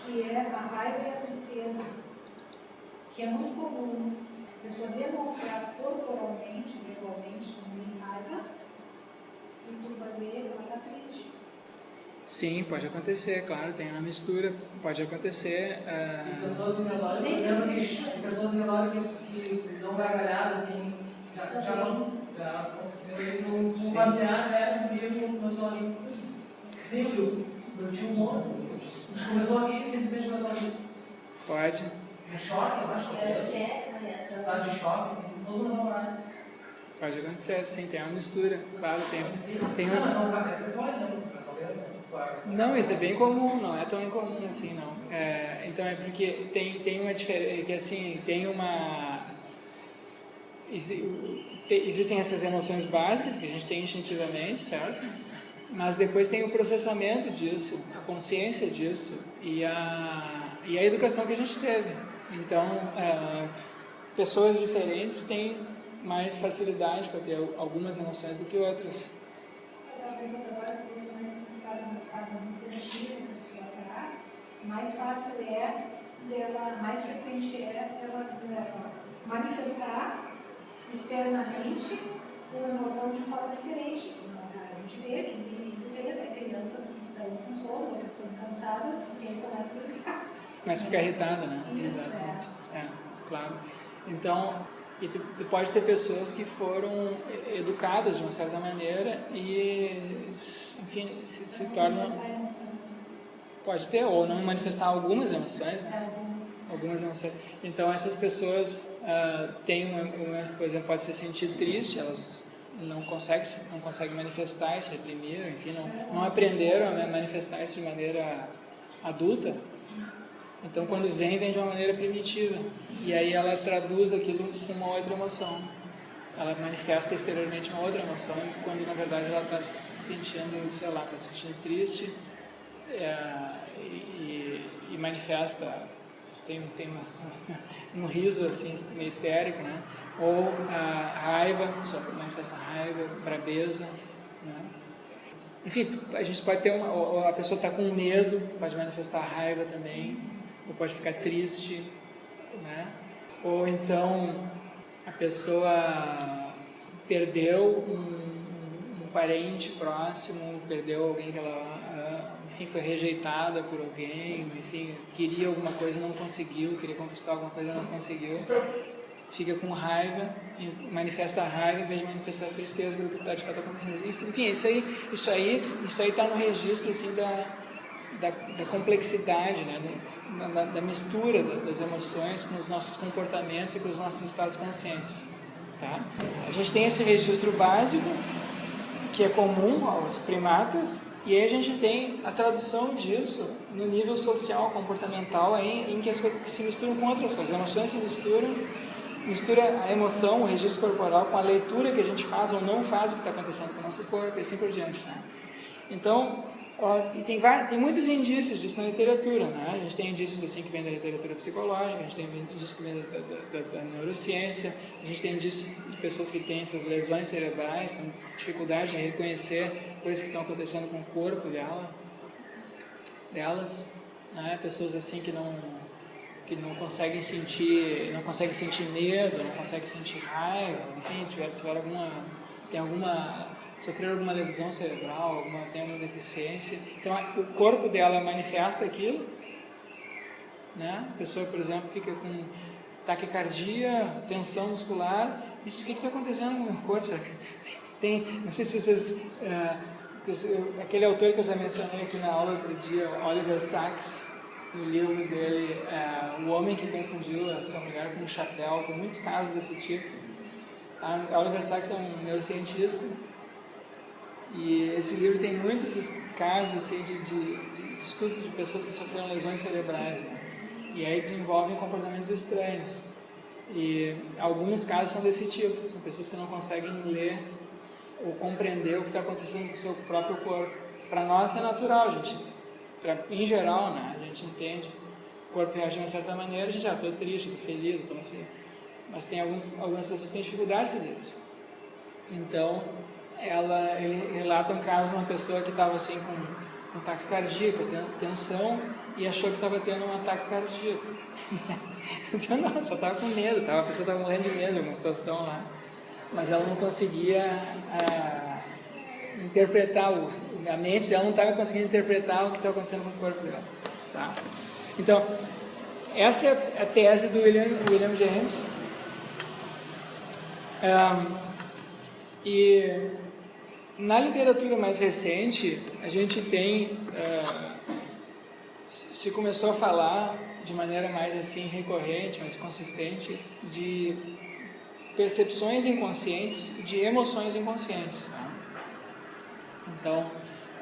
que é a raiva e a tristeza, que é muito comum a pessoa demonstrar corporalmente, verbalmente, também raiva, e tu vai ver ela está triste. Sim, pode acontecer, claro, tem uma mistura, pode acontecer. Tem pessoas em relógio, por exemplo, tem pessoas em relógio que dão gargalhada, assim, já aconteceu isso, um familiar perto comigo, começou a rir. Sim, eu tinha um monte, começou a rir, simplesmente começou a rir. Pode. Um choque, eu acho que é. Estado de choque, assim, todo mundo vai morar. Pode acontecer, sim, tem uma mistura, claro, tem Não, mas são exceções, né? Não, isso é bem comum, não é tão incomum assim, não. Então é porque tem uma diferença, que assim, existem essas emoções básicas que a gente tem instintivamente, certo? Mas depois tem o processamento disso, a consciência disso e a educação que a gente teve. Então, pessoas diferentes têm mais facilidade para ter algumas emoções do que outras. Talvez agora, quanto mais fixada nas fases infantis que a pessoa está, mais fácil dela, mais frequente ela manifestar externamente uma emoção de forma diferente. A gente vê até crianças que estão com sono, que estão cansadas, e que começam a ficar. Começa a ficar irritada, né? Isso, exatamente. Claro. Então, e tu pode ter pessoas que foram educadas de uma certa maneira e, enfim, se tornam... Pode ter, ou não manifestar algumas emoções, né? Algumas emoções. Então, essas pessoas têm por exemplo, pode se sentir triste, elas não conseguem manifestar isso, reprimiram, enfim, não aprenderam a manifestar isso de maneira adulta. Então, quando vem de uma maneira primitiva. E aí ela traduz aquilo com uma outra emoção. Ela manifesta exteriormente uma outra emoção, quando na verdade ela está se sentindo, sei lá, está se sentindo triste e manifesta, tem um riso assim, meio histérico, né? Ou a raiva, só manifesta raiva, brabeza, né? Enfim, a gente pode ter a pessoa está com medo, pode manifestar raiva também, ou pode ficar triste, né? Ou então a pessoa perdeu um parente próximo, perdeu alguém que ela, enfim, foi rejeitada por alguém, enfim, queria alguma coisa e não conseguiu, queria conquistar alguma coisa e não conseguiu, fica com raiva e manifesta a raiva em vez de manifestar a tristeza pelo que está acontecendo. Enfim, isso aí está no registro assim da complexidade, né? Da mistura das emoções com os nossos comportamentos e com os nossos estados conscientes, tá? A gente tem esse registro básico que é comum aos primatas e aí a gente tem a tradução disso no nível social, comportamental, em que as coisas se misturam com outras coisas. As emoções se mistura a emoção, o registro corporal com a leitura que a gente faz ou não faz do que está acontecendo com o nosso corpo e assim por diante, né? Então, e tem muitos indícios disso na literatura, né? A gente tem indícios assim que vêm da literatura psicológica, a gente tem indícios que vêm da neurociência, a gente tem indícios de pessoas que têm essas lesões cerebrais, têm dificuldade de reconhecer coisas que estão acontecendo com o corpo delas, né? Pessoas assim que não conseguem sentir medo, não conseguem sentir raiva, enfim, sofreram alguma lesão cerebral, tem alguma deficiência. Então, o corpo dela manifesta aquilo, né? A pessoa, por exemplo, fica com taquicardia, tensão muscular. Isso, o que está acontecendo no meu corpo? Não sei se vocês... aquele autor que eu já mencionei aqui na aula outro dia, Oliver Sacks, no livro dele, O Homem que Confundiu a Sua Mulher com um Chapéu, tem muitos casos desse tipo. Tá? Oliver Sacks é um neurocientista, e esse livro tem muitos casos assim, de estudos de pessoas que sofreram lesões cerebrais, né? E aí desenvolvem comportamentos estranhos. E alguns casos são desse tipo, são pessoas que não conseguem ler ou compreender o que está acontecendo com o seu próprio corpo. Para nós é natural, gente. Em geral, né? A gente entende. O corpo reage de uma certa maneira, a gente estou triste, estou feliz, estou assim. Mas tem algumas pessoas que têm dificuldade de fazer isso. Então, ele relata um caso de uma pessoa que estava assim com com taquicardia, tensão, e achou que estava tendo um ataque cardíaco. Então, não, só estava com medo, a pessoa estava morrendo de medo de alguma situação lá, mas ela não conseguia interpretar, a mente dela não estava conseguindo interpretar o que estava acontecendo com o corpo dela. Tá? Então, essa é a tese do William James. E na literatura mais recente, a gente tem, se começou a falar de maneira mais assim recorrente, mais consistente, de percepções inconscientes, de emoções inconscientes. Tá? Então,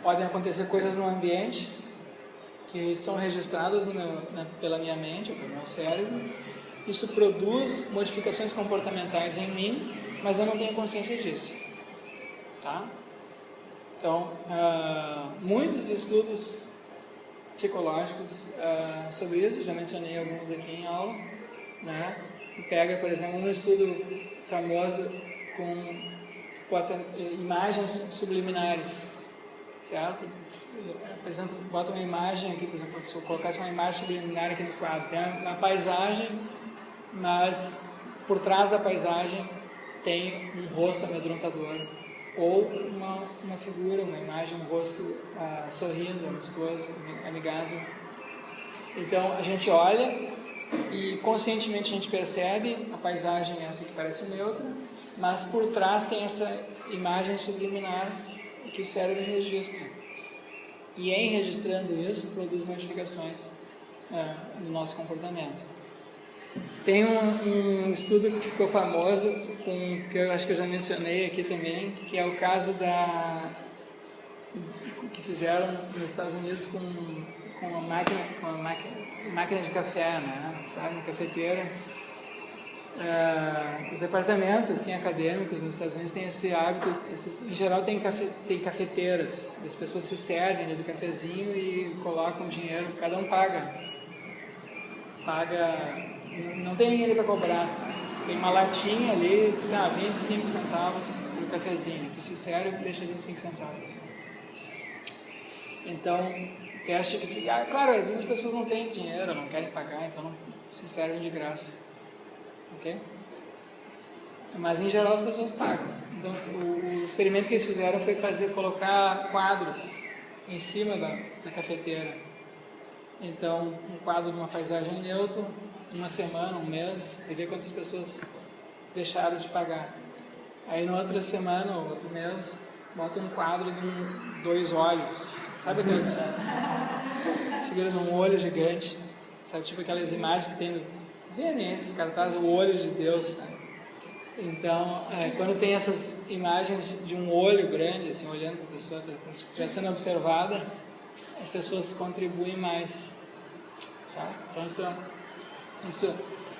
podem acontecer coisas no ambiente que são registradas pela minha mente, pelo meu cérebro. Isso produz modificações comportamentais em mim, mas eu não tenho consciência disso. Tá? Então, muitos estudos psicológicos sobre isso, já mencionei alguns aqui em aula, né? Tu pega, por exemplo, um estudo famoso com imagens subliminares, certo? Bota uma imagem aqui, por exemplo, se eu colocasse uma imagem subliminar aqui no quadro, tem uma paisagem, mas por trás da paisagem tem um rosto amedrontador, ou uma figura, uma imagem, um rosto sorrindo, amistoso, amigável. Então a gente olha e conscientemente a gente percebe a paisagem essa que parece neutra, mas por trás tem essa imagem subliminar que o cérebro registra. E em registrando isso, produz modificações no nosso comportamento. Tem um estudo que ficou famoso, que eu acho que eu já mencionei aqui também, que é o caso que fizeram nos Estados Unidos com uma máquina de café, né? Sabe, uma cafeteira. Os departamentos assim, acadêmicos nos Estados Unidos têm esse hábito, em geral tem cafeteiras, as pessoas se servem do cafezinho e colocam dinheiro, cada um paga, não tem ninguém ali para cobrar, tem uma latinha ali, 25 centavos no cafezinho, tu se serve e deixa 25 centavos. Então, teste que fica, claro, às vezes as pessoas não têm dinheiro, não querem pagar, então não se servem de graça. Okay? Mas em geral as pessoas pagam. Então o experimento que eles fizeram foi colocar quadros em cima da cafeteira. Então um quadro de uma paisagem neutra, uma semana, um mês, e ver quantas pessoas deixaram de pagar. Aí na outra semana ou outro mês bota um quadro de 2 olhos, sabe aquelas figuras de um olho gigante, sabe, tipo aquelas imagens que tem vê esses cartazes, o olho de Deus, né? Então, quando tem essas imagens de um olho grande, assim, olhando para a pessoa, já sendo observada, as pessoas contribuem mais, certo? Então,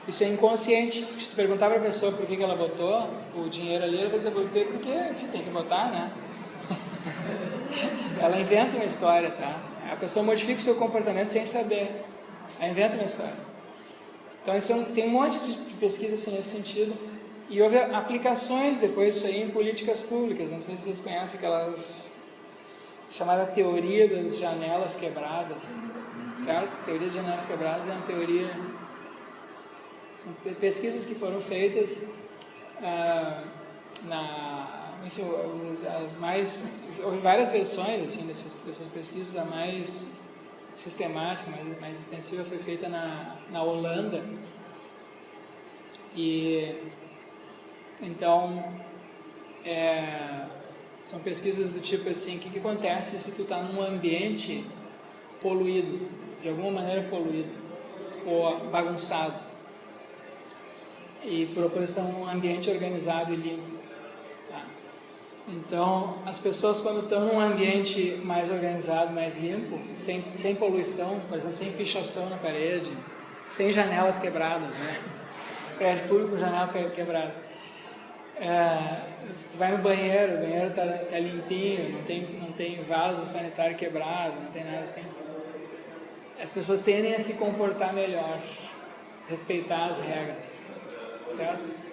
isso é inconsciente. Se tu perguntar para a pessoa por que ela botou o dinheiro ali, ela vai dizer, botei porque, enfim, tem que botar, né? Ela inventa uma história, tá? A pessoa modifica o seu comportamento sem saber. Ela inventa uma história. Então, tem um monte de pesquisa assim, nesse sentido. E houve aplicações depois disso aí em políticas públicas. Não sei se vocês conhecem aquelas chamada teoria das janelas quebradas. Certo? Teoria das janelas quebradas é uma teoria... São pesquisas que foram feitas enfim, houve várias versões assim, dessas pesquisas. A mais sistemática, mais extensiva foi feita na Holanda. E então são pesquisas do tipo assim, o que acontece se tu está num ambiente poluído, de alguma maneira poluído ou bagunçado, e proporção um ambiente organizado e limpo. Então, as pessoas quando estão num ambiente mais organizado, mais limpo, sem poluição, por exemplo, sem pichação na parede, sem janelas quebradas, né? Prédio público com janela quebrada. Se tu vai no banheiro, o banheiro tá limpinho, não tem vaso sanitário quebrado, não tem nada assim. As pessoas tendem a se comportar melhor, respeitar as regras, certo?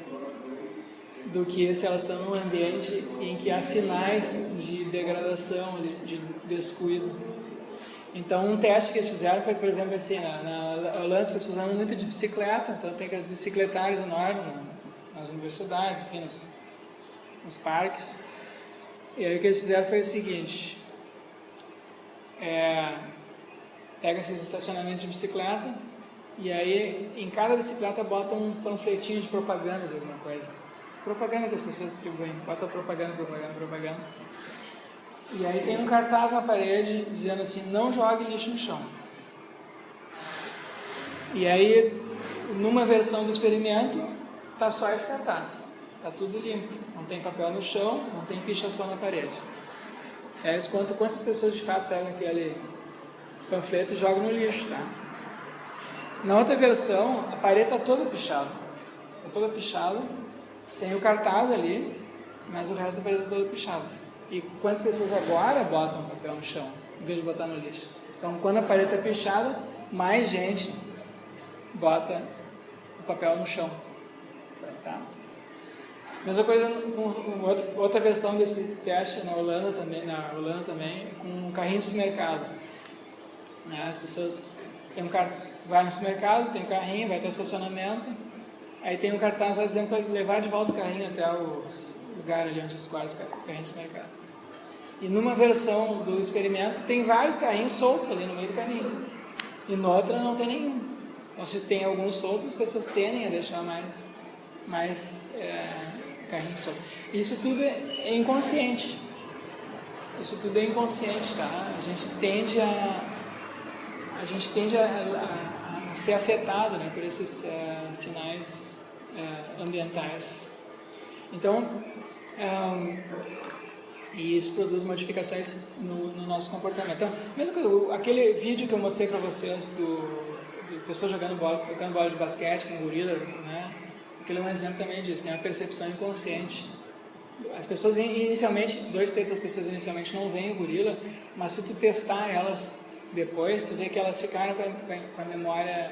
Do que se elas estão num ambiente em que há sinais de degradação, de descuido. Então, um teste que eles fizeram foi, por exemplo, assim, na Holanda as pessoas andam muito de bicicleta, então tem aqueles bicicletários enormes nas universidades, enfim, nos parques. E aí o que eles fizeram foi o seguinte, pega esses estacionamentos de bicicleta e aí em cada bicicleta bota um panfletinho de propaganda de alguma coisa. Propaganda que as pessoas distribuem, bota propaganda. E aí tem um cartaz na parede dizendo assim, não jogue lixo no chão. E aí, numa versão do experimento, tá só esse cartaz. Tá tudo limpo, não tem papel no chão, não tem pichação na parede. Aí eles contam quantas pessoas de fato pegam aquele panfleto e jogam no lixo, tá? Na outra versão, a parede tá toda pichada. Tá toda pichada, tem o cartaz ali, mas o resto da parede tá toda pichada. E quantas pessoas agora botam papel no chão, em vez de botar no lixo? Então, quando a parede está pichada, mais gente bota o papel no chão. Tá? Mesma coisa com outra versão desse teste na Holanda também, com um carrinho de supermercado. Né? As pessoas tem vai no supermercado, tem um carrinho, vai até o estacionamento, aí tem um cartaz lá dizendo para levar de volta o carrinho até o lugar ali onde os guardas o carrinho de supermercado. E numa versão do experimento tem vários carrinhos soltos ali no meio do caminho. E na outra não tem nenhum. Então se tem alguns soltos, as pessoas tendem a deixar mais carrinhos soltos. Isso tudo é inconsciente. Isso tudo é inconsciente, tá? A gente tende a ser afetado, né, por esses sinais ambientais. Então, e isso produz modificações no nosso comportamento. Então, mesmo que aquele vídeo que eu mostrei para vocês de pessoas tocando bola de basquete com gorila, né? Aquele é um exemplo também disso, tem uma percepção inconsciente. As pessoas inicialmente, 2/3 das pessoas inicialmente não veem o gorila, mas se tu testar elas depois, tu vê que elas ficaram com a memória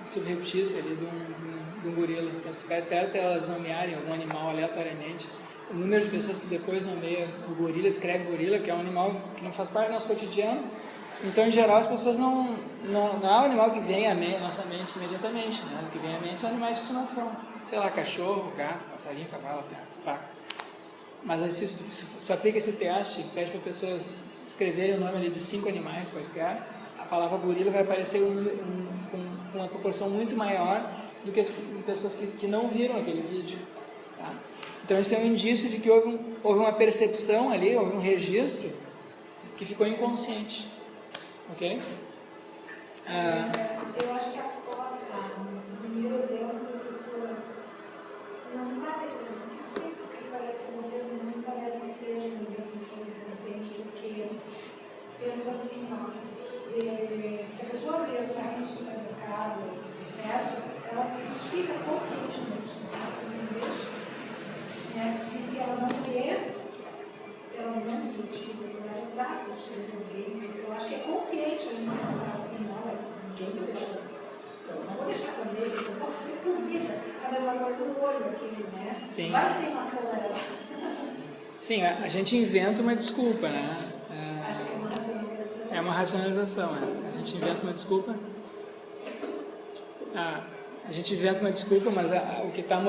subreptícia ali de um gorila. Então, se tu pede para elas nomearem algum animal aleatoriamente, o número de pessoas que depois nomeia o gorila, escreve gorila, que é um animal que não faz parte do nosso cotidiano. Então, em geral, as pessoas não é um animal que vem à nossa mente imediatamente, né? O que vem à mente são animais de estimação. Sei lá, cachorro, gato, passarinho, cavalo, até vaca. Mas aí, se tu aplica esse teste, pede para pessoas escreverem o nome ali de 5 animais quaisquer, a palavra gorila vai aparecer com uma proporção muito maior do que as pessoas que não viram aquele vídeo. Tá? Então, esse é um indício de que houve uma percepção ali, houve um registro que ficou inconsciente. Ok? Eu acho que o primeiro exemplo, professora, não sei porque parece que você não parece que seja um exemplo de coisa inconsciente, porque penso assim, se a pessoa vê os carros no supermercado dispersos, ela se justifica conscientemente, não deixa. Né? E se ela não vê, ela não se justifica. Exato, eu acho que é consciente a gente pensar assim, não, ninguém está deixando. Eu não vou deixar também, eu posso ser comida. A mesma coisa do olho aqui, né? Sim. Vai que tem uma câmera lá. Sim, a gente inventa uma desculpa, né? Acho que é uma racionalização. É uma racionalização, A gente inventa uma desculpa. A gente inventa uma desculpa, mas o que está...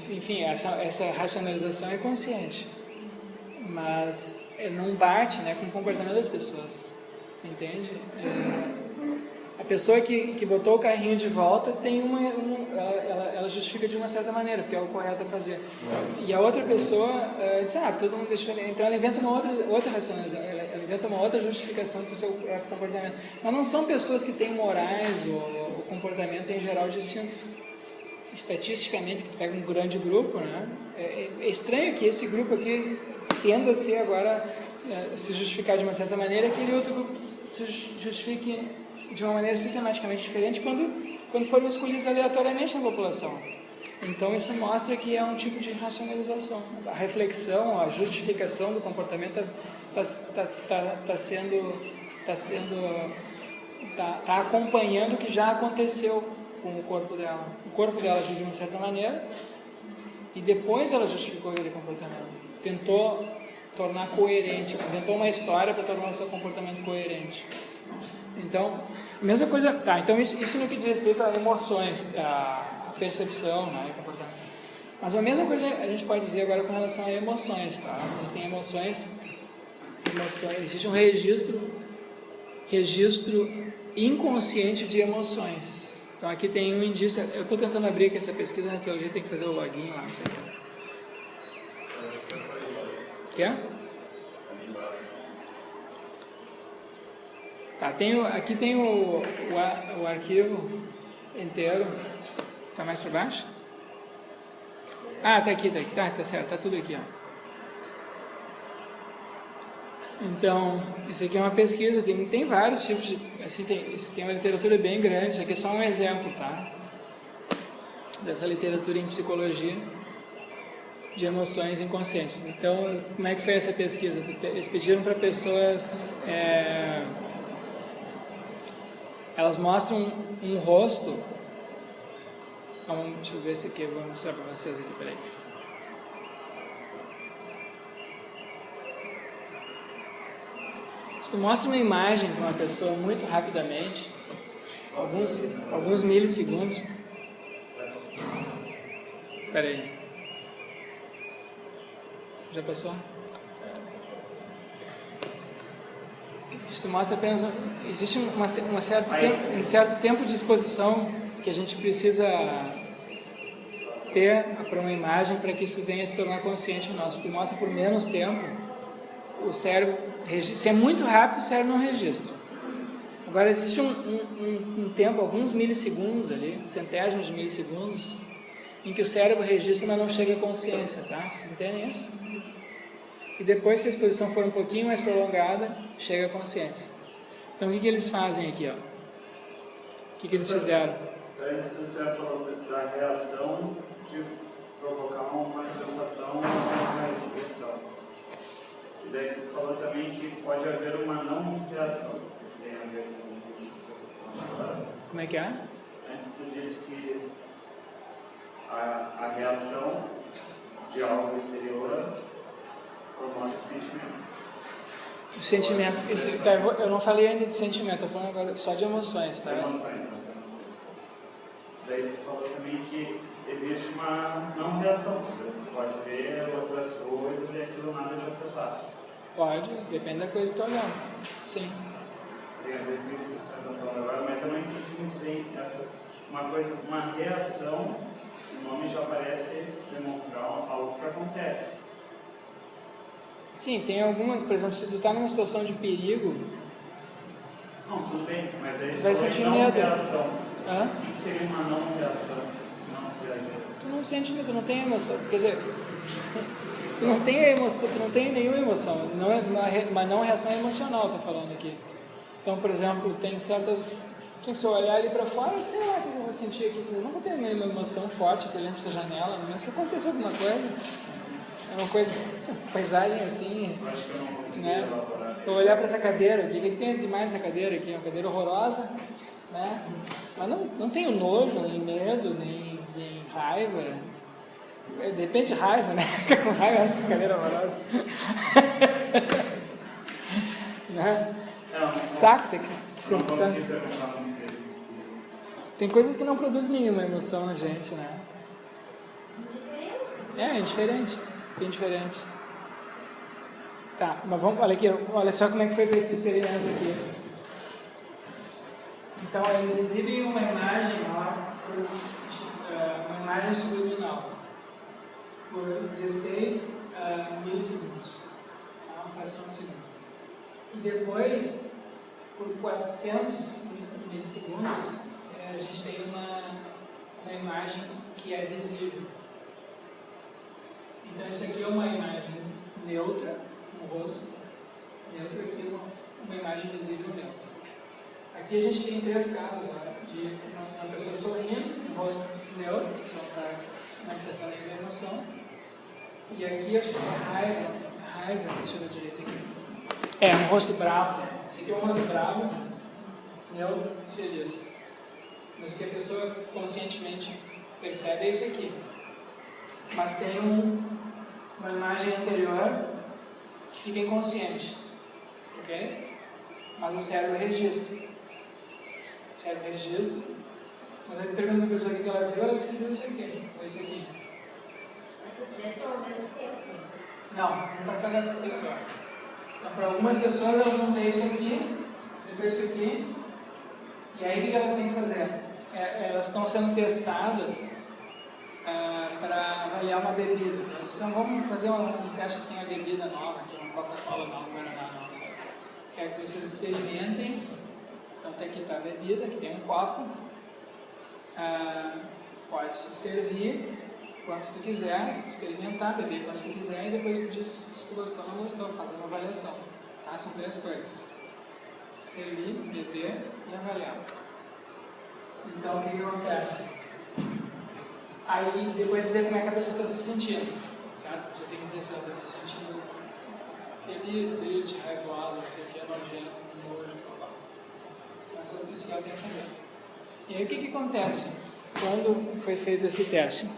Enfim, essa racionalização é consciente. Mas não bate, né, com o comportamento das pessoas, entende? A pessoa que botou o carrinho de volta tem ela justifica de uma certa maneira, porque é o correto a fazer. E a outra pessoa diz, todo mundo deixou ele. Então ela inventa uma outra racionalização, ela inventa uma outra justificação para o seu comportamento. Mas não são pessoas que têm morais ou comportamentos em geral distintos. Estatisticamente, porque tu pega um grande grupo, né? É estranho que esse grupo aqui tenda a ser agora se justificar de uma certa maneira, aquele outro grupo se justifique de uma maneira sistematicamente diferente quando foram escolhidos aleatoriamente na população. Então isso mostra que é um tipo de racionalização. A reflexão, a justificação do comportamento está acompanhando o que já aconteceu com o corpo dela. O corpo dela agiu de uma certa maneira e depois ela justificou aquele comportamento. Tentou tornar coerente, inventou uma história para tornar o seu comportamento coerente. Então, a mesma coisa, então isso no que diz respeito a emoções, a percepção, né, comportamento. Mas a mesma coisa a gente pode dizer agora com relação a emoções, tá? A gente tem emoções, existe um registro inconsciente de emoções. Então aqui tem um indício, eu estou tentando abrir aqui essa pesquisa na arqueologia, tem que fazer o login lá, não sei o que. Quer? Tá, aqui tem o arquivo inteiro. Tá mais para baixo? Ah, tá aqui, tá certo, tá tudo aqui, ó. Então, isso aqui é uma pesquisa, tem vários tipos de, assim, tem uma literatura bem grande, isso aqui é só um exemplo, tá? Dessa literatura em psicologia de emoções inconscientes. Então, como é que foi essa pesquisa? Eles pediram para pessoas, elas mostram um rosto, deixa eu ver esse aqui, eu vou mostrar para vocês aqui, peraí. Se tu mostra uma imagem para uma pessoa muito rapidamente, alguns milissegundos. Espera aí. Já passou? Se tu mostra apenas... Existe um certo tempo de exposição que a gente precisa ter para uma imagem para que isso venha a se tornar consciente em nós. Se tu mostra por menos tempo, o cérebro... Se é muito rápido, o cérebro não registra. Agora, existe um tempo, alguns milissegundos ali, centésimos de milissegundos, em que o cérebro registra, mas não chega à consciência, tá? Vocês entendem isso? E depois, se a exposição for um pouquinho mais prolongada, chega à consciência. Então, o que eles fazem aqui, ó? O que eles fizeram? Você falou da reação de provocar uma sensação, uma expressão. E daí tu falou também que pode haver uma não reação. Isso tem a ver com isso. Como é que é? Antes tu disse que a reação de algo exterior promove sentimentos. O sentimento, eu não falei ainda de sentimento, estou falando agora só de emoções, tá? Emoções. Daí tu falou também que existe uma não reação. Tu pode ver outras coisas e aquilo nada te afetar. Pode, depende da coisa que tu tá olhando. Sim. Tem a ver com isso que você está falando agora, mas eu não entendi muito bem uma reação, o nome já parece demonstrar algo que acontece. Sim, tem alguma, por exemplo, se tu está numa situação de perigo... Não, tudo bem, mas aí tu vai sentir não medo. Reação. Hã? O que seria uma não reação? Não reagir. Tu não sente medo, tu não tem emoção. Quer dizer, tu não tem emoção, tu não tem nenhuma emoção. Não é uma não reação emocional, estou falando aqui. Então, por exemplo, tem certas... Se eu olhar ali para fora, sei lá o que eu vou sentir aqui. Eu não vou ter nenhuma emoção forte olhando para essa janela, a menos que aconteça alguma coisa. É uma coisa, paisagem assim, né? Eu olhar para essa cadeira aqui, o que tem demais nessa cadeira aqui? É uma cadeira horrorosa, né? Mas não tenho nojo, nem medo, nem raiva. De repente raiva, né? Fica com raiva dessas cadeiras horrorosas. Né? Saco, tem que ser tem coisas que não produzem nenhuma emoção na gente, né? É indiferente, bem diferente. Tá, mas vamos, olha só como é que foi feito esse experimento aqui. Então, eles exibem uma imagem lá, uma imagem subliminal, por 16 milissegundos, uma fração de segundo. E depois, por 400 milissegundos, a gente tem uma imagem que é visível. Então, isso aqui é uma imagem neutra, um rosto neutro, aqui uma imagem visível neutra. Aqui a gente tem três casos, de uma pessoa sorrindo, um rosto neutro, que só está manifestando nenhuma emoção. E aqui acho que é raiva, deixa eu ver direito aqui. É, um rosto bravo. Esse aqui é um rosto bravo, neutro, feliz. Mas o que a pessoa conscientemente percebe é isso aqui. Mas tem uma imagem anterior que fica inconsciente, ok? Mas o cérebro registra. O cérebro registra. Quando ele pergunta para a pessoa o que ela viu, ela diz que viu isso aqui, ou isso aqui. Essas três são ao mesmo tempo? Não, não para cada pessoa. Então, para algumas pessoas, elas vão ver isso aqui, depois isso aqui, e aí o que elas têm que fazer? Elas estão sendo testadas para avaliar uma bebida. Então, vamos fazer um teste que tem uma bebida nova, que é uma Coca-Cola nova, Guaraná nova, sabe? Quero que vocês experimentem. Então, tem aqui a bebida, aqui tem um copo. Pode se servir quanto tu quiser, experimentar, beber quanto tu quiser e depois tu diz se tu gostou ou não gostou, fazer uma avaliação. Tá? São três coisas: se servir, beber e avaliar. Então, o que acontece? Aí, depois dizer como é que a pessoa está se sentindo, certo? Você tem que dizer se ela está se sentindo feliz, triste, raivosa, não sei o que, nojento, nojo, blá blá. Isso que ela tem que fazer. E aí, o que acontece quando foi feito esse teste?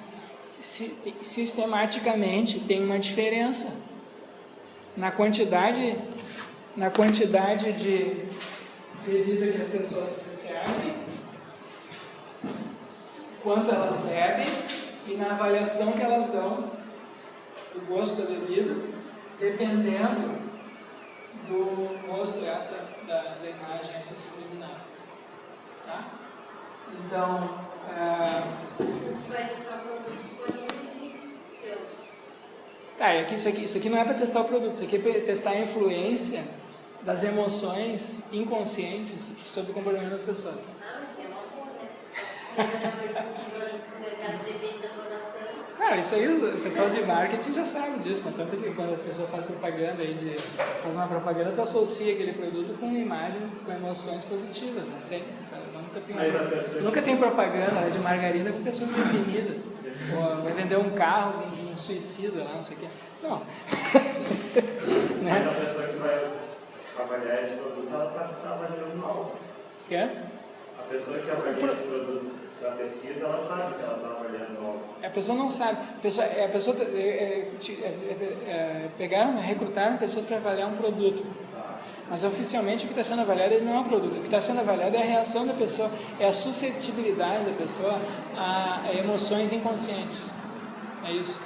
Sistematicamente tem uma diferença na quantidade de bebida que as pessoas se servem, quanto elas bebem e na avaliação que elas dão do gosto da bebida, dependendo do gosto da imagem essa subliminar. Tá? Então, Você vai testar produtos disponíveis e os seus. tá, isso aqui não é para testar o produto, isso aqui é para testar a influência das emoções inconscientes sobre o comportamento das pessoas. Ah, mas é uma boa, né? O mercado depende da produção. Isso aí o pessoal de marketing já sabe disso, né? Tanto que quando a pessoa faz propaganda faz uma propaganda, tu associa aquele produto com imagens, com emoções positivas, né? Sempre tu fala, tu nunca tem propaganda de margarina com pessoas deprimidas, ou vai vender um carro com um suicida lá, não sei o quê. Não. Mas a pessoa que vai avaliar esse produto, ela sabe que está avaliando mal. Quê? A pessoa que avalia esse produto da pesquisa, ela sabe que ela está avaliando algo. A pessoa não sabe. Recrutaram pessoas para avaliar um produto. Mas oficialmente o que está sendo avaliado não é um produto. O que está sendo avaliado é a reação da pessoa, é a suscetibilidade da pessoa a emoções inconscientes. É isso.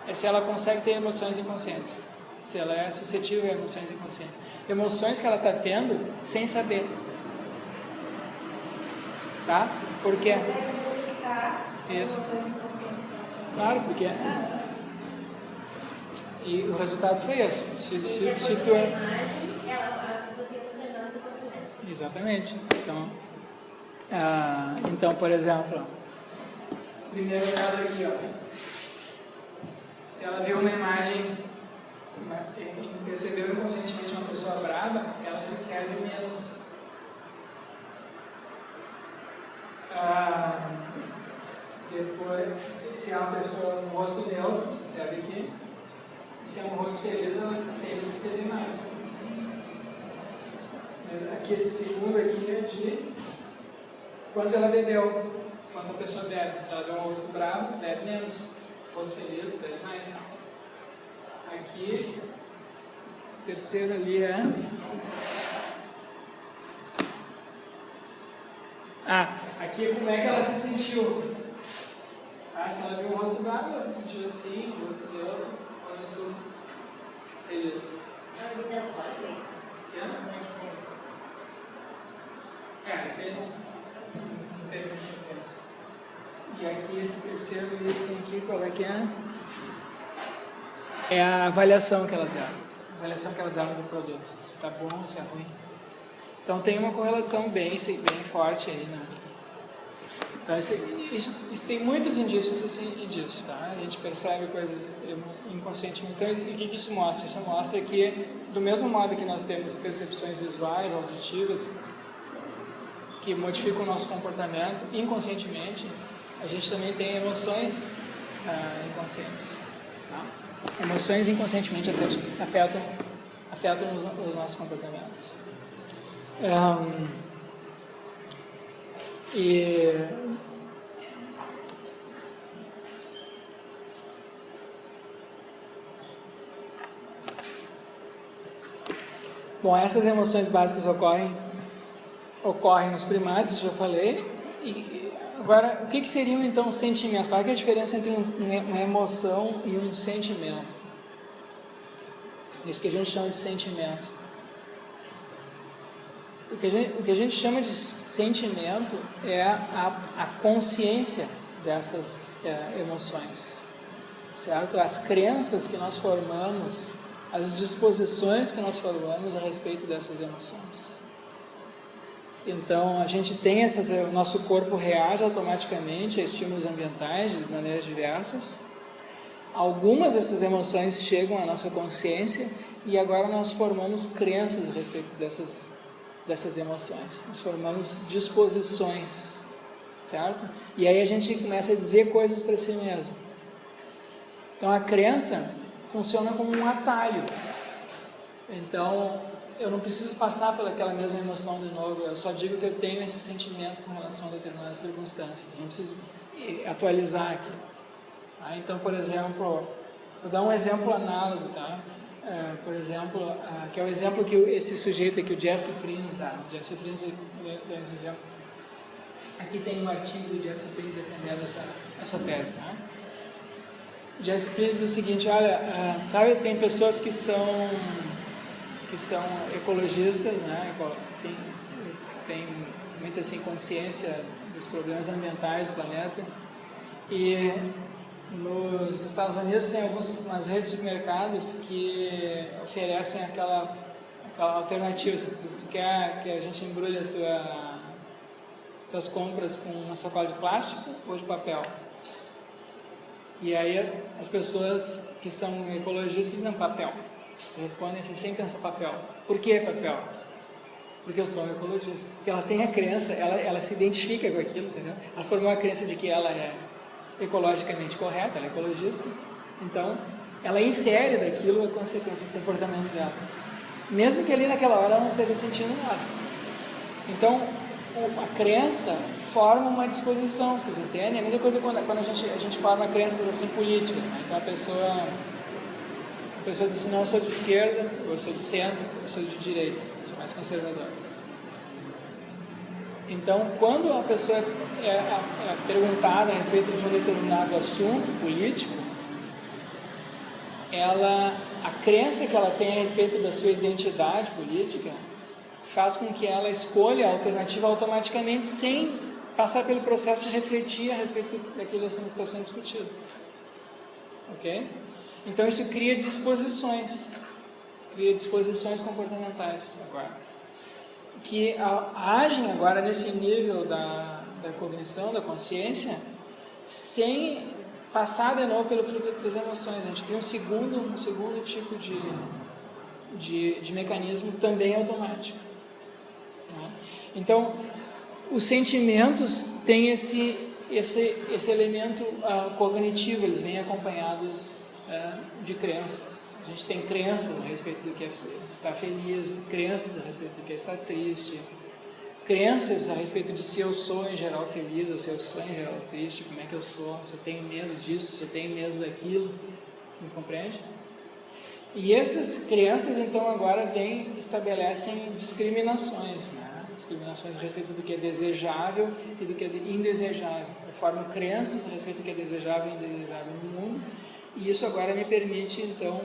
É se ela consegue ter emoções inconscientes. Se ela é suscetível a emoções inconscientes. Emoções que ela está tendo sem saber. Tá? Porque Consegue detectar isso. emoções inconscientes que ela tem. Claro, porque e o resultado foi esse. Se tu a imagem, a pessoa tem um determinado comportamento. exatamente. Então, por exemplo, primeiro caso aqui, ó. Se ela viu uma imagem, percebeu inconscientemente uma pessoa brava, ela se serve menos. Depois, se é uma pessoa com rosto neutro, se serve aqui. Se é um rosto feliz, ela tende a se servir mais. Aqui, esse segundo aqui é de quanto ela bebeu, quanto a pessoa bebe. Se ela vê um rosto bravo, bebe menos. Rosto feliz, bebe mais. Aqui, o terceiro ali é... aqui como é que ela se sentiu. Se ela viu um rosto bravo, ela se sentiu assim, o rosto neutro, o rosto feliz. Não, me dá fora isso. Quê? Não é diferença. Isso aí não tem muita diferença. E aqui, esse terceiro item aqui, qual é que é? É a avaliação que elas deram. A avaliação que elas deram do produto. Se está bom, se é ruim. Então tem uma correlação bem forte aí, né? Então isso tem muitos indícios assim disso, tá? A gente percebe coisas inconscientemente. Então o que isso mostra? Isso mostra que do mesmo modo que nós temos percepções visuais, auditivas, que modificam o nosso comportamento inconscientemente, a gente também tem emoções inconscientes, tá? Emoções inconscientemente afetam os nossos comportamentos. Bom, essas emoções básicas ocorrem nos primatas, já falei. E agora, o que seriam então os sentimentos? Qual é a diferença entre uma emoção e um sentimento? Isso que a gente chama de sentimento. O que a gente chama de sentimento é a consciência dessas emoções, certo? As crenças que nós formamos, as disposições que nós formamos a respeito dessas emoções. Então, a gente tem o nosso corpo reage automaticamente a estímulos ambientais de maneiras diversas. Algumas dessas emoções chegam à nossa consciência e agora nós formamos crenças a respeito dessas emoções. Nós formamos disposições, certo? E aí a gente começa a dizer coisas para si mesmo. Então, a crença funciona como um atalho. Então, eu não preciso passar pelaquela mesma emoção de novo, eu só digo que eu tenho esse sentimento com relação a determinadas circunstâncias, não preciso atualizar aqui. Tá? Então, por exemplo, vou dar um exemplo análogo, tá? Por exemplo, que é o exemplo que esse sujeito aqui, o Jesse Prinz, dá. O Jesse Prinz dá esse exemplo. Aqui tem um artigo do Jesse Prinz defendendo essa tese, tá? O Jesse Prinz diz o seguinte, olha, sabe, tem pessoas que são ecologistas, né? Enfim, tem muita assim, consciência dos problemas ambientais do planeta, e nos Estados Unidos tem algumas redes de supermercados que oferecem aquela alternativa. Se tu quer que a gente embrulhe tuas compras com uma sacola de plástico ou de papel? E aí as pessoas que são ecologistas dizem papel. Respondem assim, sem pensar papel. Por que papel? Porque eu sou um ecologista. Porque ela tem a crença, ela se identifica com aquilo, entendeu? Ela formou a crença de que ela é ecologicamente correta, ela é ecologista. Então, ela infere daquilo a consequência do comportamento dela. Mesmo que ali naquela hora ela não esteja sentindo nada. Então, a crença forma uma disposição, vocês entendem? A mesma coisa quando a gente forma crenças assim políticas, né? Então a pessoa diz assim, não, eu sou de esquerda, eu sou de centro, eu sou de direita, eu sou mais conservador. Então, quando a pessoa é perguntada a respeito de um determinado assunto político, a crença que ela tem a respeito da sua identidade política faz com que ela escolha a alternativa automaticamente, sem passar pelo processo de refletir a respeito daquele assunto que está sendo discutido. Ok? Então isso cria disposições comportamentais agora, que agem agora nesse nível da cognição, da consciência, sem passar de novo pelo filtro das emoções. A gente cria um segundo tipo de mecanismo também automático. Né? Então, os sentimentos têm esse elemento cognitivo, eles vêm acompanhados de crenças. A gente tem crenças a respeito do que é estar feliz, crenças a respeito do que é estar triste, crenças a respeito de se eu sou em geral feliz ou se eu sou em geral triste, como é que eu sou, se eu tenho medo disso, se eu tenho medo daquilo, me compreende? E essas crenças então agora estabelecem discriminações, né? Discriminações a respeito do que é desejável e do que é indesejável. Eu formo crenças a respeito do que é desejável e indesejável no mundo, e isso agora me permite, então,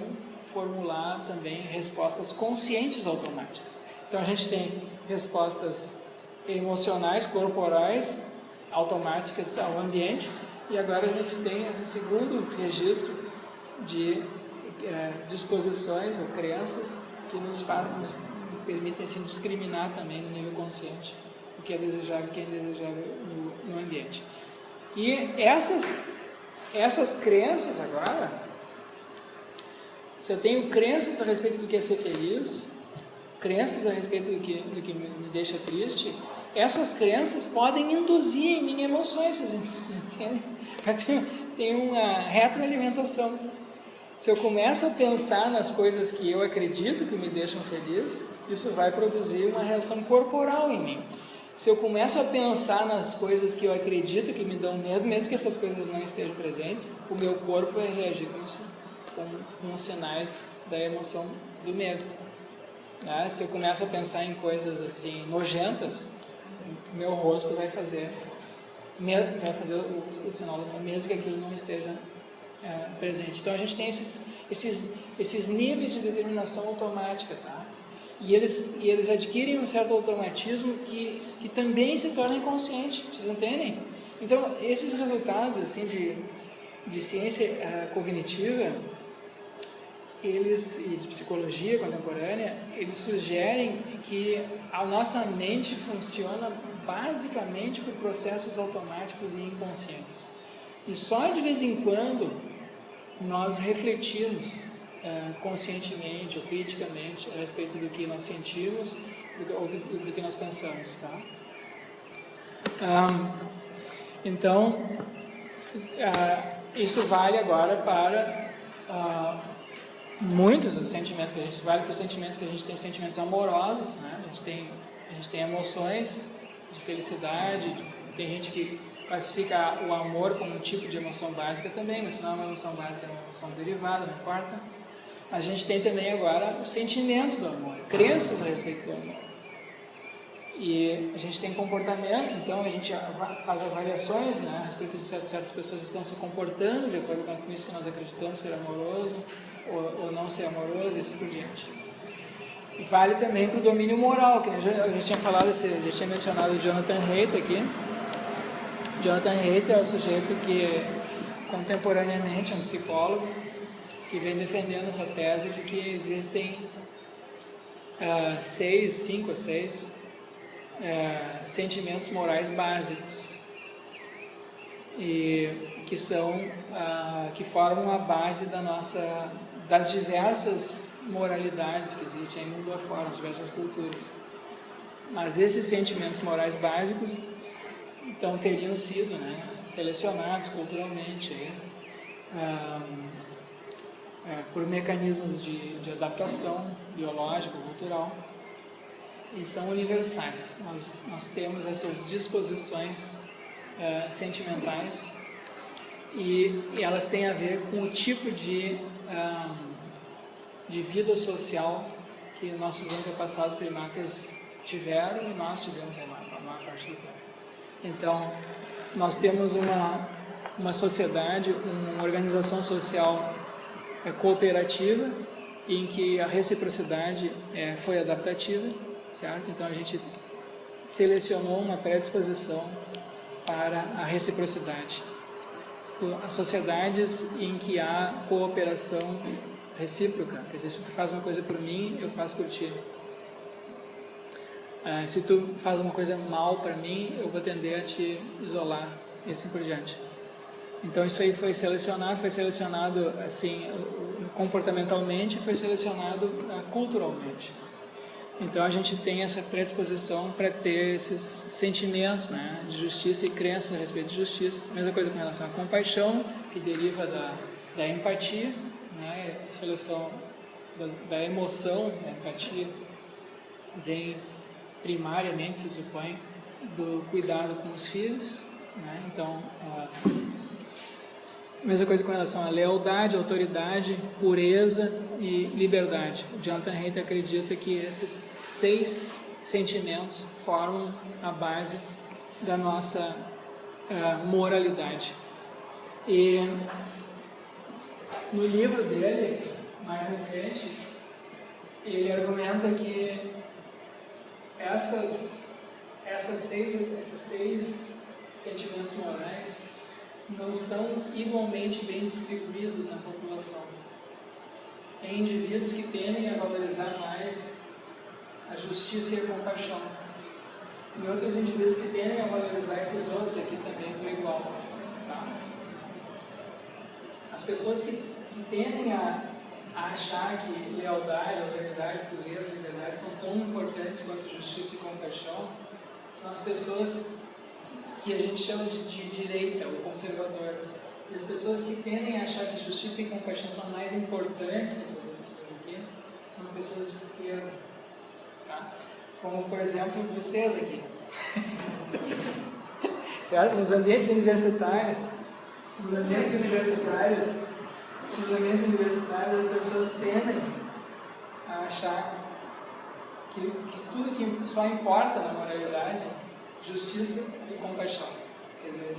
formular também respostas conscientes automáticas. Então, a gente tem respostas emocionais, corporais, automáticas ao ambiente, e agora a gente tem esse segundo registro de disposições ou crenças que nos permitem assim, discriminar também no nível consciente o que é desejável e o que é indesejável no ambiente. E essas crenças agora, se eu tenho crenças a respeito do que é ser feliz, crenças a respeito do que me deixa triste, essas crenças podem induzir em mim emoções, vocês entendem? Tem uma retroalimentação. Se eu começo a pensar nas coisas que eu acredito que me deixam feliz, isso vai produzir uma reação corporal em mim. Se eu começo a pensar nas coisas que eu acredito que me dão medo, mesmo que essas coisas não estejam presentes, o meu corpo vai reagir com os sinais da emoção do medo. né? Se eu começo a pensar em coisas assim nojentas, meu rosto vai fazer o sinal, mesmo que aquilo não esteja presente. Então a gente tem esses níveis de determinação automática, tá? E eles adquirem um certo automatismo que também se torna inconsciente, vocês entendem? Então esses resultados assim de ciência cognitiva, e de psicologia contemporânea, eles sugerem que a nossa mente funciona basicamente por processos automáticos e inconscientes. E só de vez em quando nós refletimos conscientemente ou criticamente a respeito do que nós sentimos ou do que nós pensamos, tá? Então, isso vale agora para muitos dos sentimentos que a gente vale para os sentimentos que a gente tem, sentimentos amorosos, né? A gente tem emoções de felicidade, tem gente que classifica o amor como um tipo de emoção básica também, mas se não é uma emoção básica, é uma emoção derivada, não importa. A gente tem também agora o sentimento do amor, crenças a respeito do amor. E a gente tem comportamentos, então a gente faz avaliações, né, a respeito de certas pessoas estão se comportando de acordo com isso que nós acreditamos ser amoroso ou não ser amoroso e assim por diante. E vale também para o domínio moral, que eu já tinha falado, já tinha mencionado o Jonathan Haidt aqui. Jonathan Haidt é o sujeito que contemporaneamente é um psicólogo que vem defendendo essa tese de que existem 5 ou 6 sentimentos morais básicos e que formam a base das diversas moralidades que existem no mundo afora, nas diversas culturas. Mas esses sentimentos morais básicos então teriam sido, né, selecionados culturalmente por mecanismos de adaptação biológica, cultural, e são universais. Nós temos essas disposições sentimentais e elas têm a ver com o tipo de vida social que nossos antepassados primatas tiveram e nós tivemos a maior parte do tempo. Então, nós temos uma sociedade, uma organização social cooperativa, em que a reciprocidade foi adaptativa, certo? Então, a gente selecionou uma predisposição para a reciprocidade. As sociedades em que há cooperação recíproca, quer dizer, se tu faz uma coisa por mim, eu faço por ti. Se tu faz uma coisa mal para mim, eu vou tender a te isolar, e assim por diante. Então isso aí foi selecionado assim, comportamentalmente, foi selecionado culturalmente. Então a gente tem essa predisposição para ter esses sentimentos, né, de justiça e crença a respeito de justiça. Mesma coisa com relação à compaixão, que deriva da empatia, né, a seleção da emoção, da empatia, vem primariamente, se supõe, do cuidado com os filhos, né? Então, mesma coisa com relação à lealdade, autoridade, pureza e liberdade. O Jonathan Haidt acredita que esses 6 sentimentos formam a base da nossa moralidade. E no livro dele, mais recente, ele argumenta que esses seis sentimentos morais não são igualmente bem distribuídos na população. Tem indivíduos que tendem a valorizar mais a justiça e a compaixão, e outros indivíduos que tendem a valorizar esses outros aqui também por igual. Tá? As pessoas que tendem a achar que lealdade, autoridade, pureza, liberdade são tão importantes quanto justiça e compaixão, são as pessoas que a gente chama de direita ou conservadoras. E as pessoas que tendem a achar que justiça e compaixão são mais importantes que essas outras coisas aqui, são pessoas de esquerda. Tá? Como, por exemplo, vocês aqui. Certo? Nos ambientes universitários, as pessoas tendem a achar que tudo que só importa na moralidade, justiça e compaixão. Quer dizer,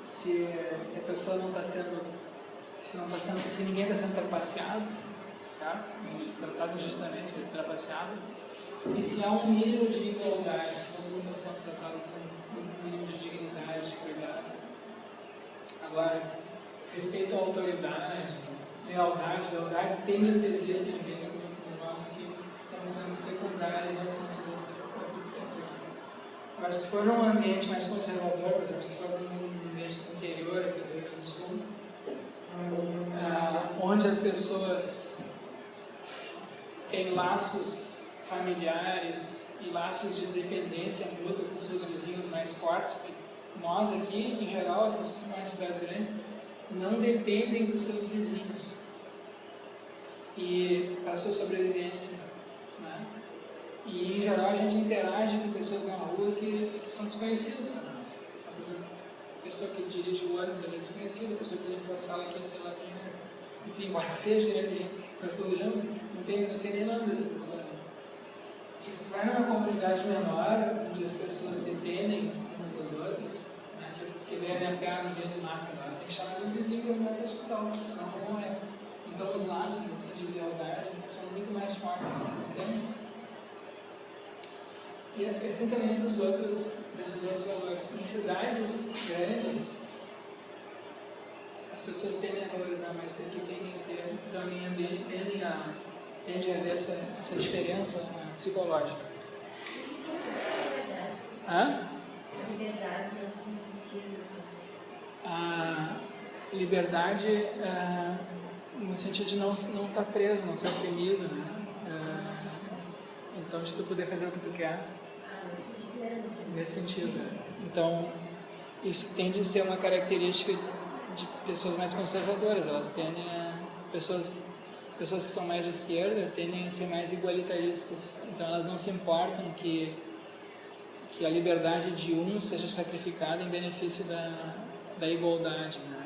se a pessoa não está sendo, se ninguém está sendo trapaceado, certo? Tratado injustamente, trapaceado, e se há um mínimo de igualdade, todo mundo está sendo tratado com um mínimo de dignidade, de cuidado. Agora, respeito à autoridade, lealdade tende a ser visto em ambientes como o nosso aqui, como sendo secundário em relação a esses outros aqui. Agora, se for num ambiente mais conservador, por exemplo, se for num ambiente interior aqui do Rio Grande do Sul, onde as pessoas têm laços familiares e laços de dependência mútua com seus vizinhos mais fortes, porque nós aqui, em geral, as pessoas que moram em cidades grandes, não dependem dos seus vizinhos e para a sua sobrevivência, né? E em geral a gente interage com pessoas na rua que são desconhecidas para nós. Por exemplo, a pessoa que dirige o ônibus é desconhecida, a pessoa que limpa a sala aqui, sei lá quem é. Enfim, embora veja ele, nós todos juntos, não sei nem o nome dessa pessoa. E se vai numa comunidade menor, onde as pessoas dependem umas das outras, né? Se eu querer me apegar no meio do mato lá, tem que chamar um vizinho para ir para o hospital, senão não vou morrer. Então os laços de lealdade são muito mais fortes, entende? E assim também desses outros valores. Em cidades grandes, as pessoas tendem a valorizar mais isso aqui, tendem a haver essa diferença psicológica. Hã? Liberdade, em que sentido? A liberdade no sentido de não estar preso, não ser oprimido, né? Então, de tu poder fazer o que tu quer. Nesse sentido. Então, isso tende a ser uma característica de pessoas mais conservadoras. Elas tendem a... Pessoas que são mais de esquerda tendem a ser mais igualitaristas. Então, elas não se importam que a liberdade de um seja sacrificada em benefício da igualdade, né?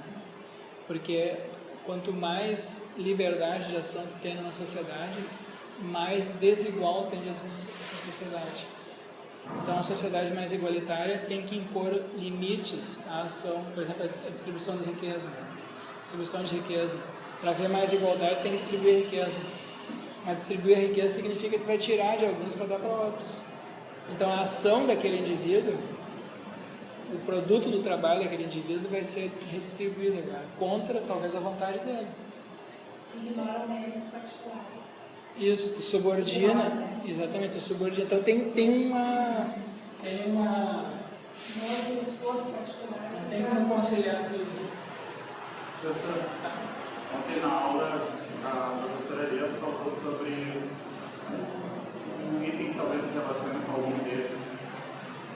Porque quanto mais liberdade de ação tu tem numa sociedade, mais desigual tende a ser essa sociedade. Então, a sociedade mais igualitária tem que impor limites à ação, por exemplo, a distribuição de riqueza. Para haver mais igualdade, tem que distribuir a riqueza. Mas distribuir a riqueza significa que tu vai tirar de alguns para dar para outros. Então, a ação daquele indivíduo, o produto do trabalho daquele indivíduo vai ser redistribuído agora, contra talvez a vontade dele. Ignora o mérito particular. Isso, tu subordina, exatamente, tu subordina. Então tem uma Não é um esforço particular. não tem como conciliar tudo. Professora, ontem na aula a professora Lia falou sobre um item que talvez se relacione com algum desses.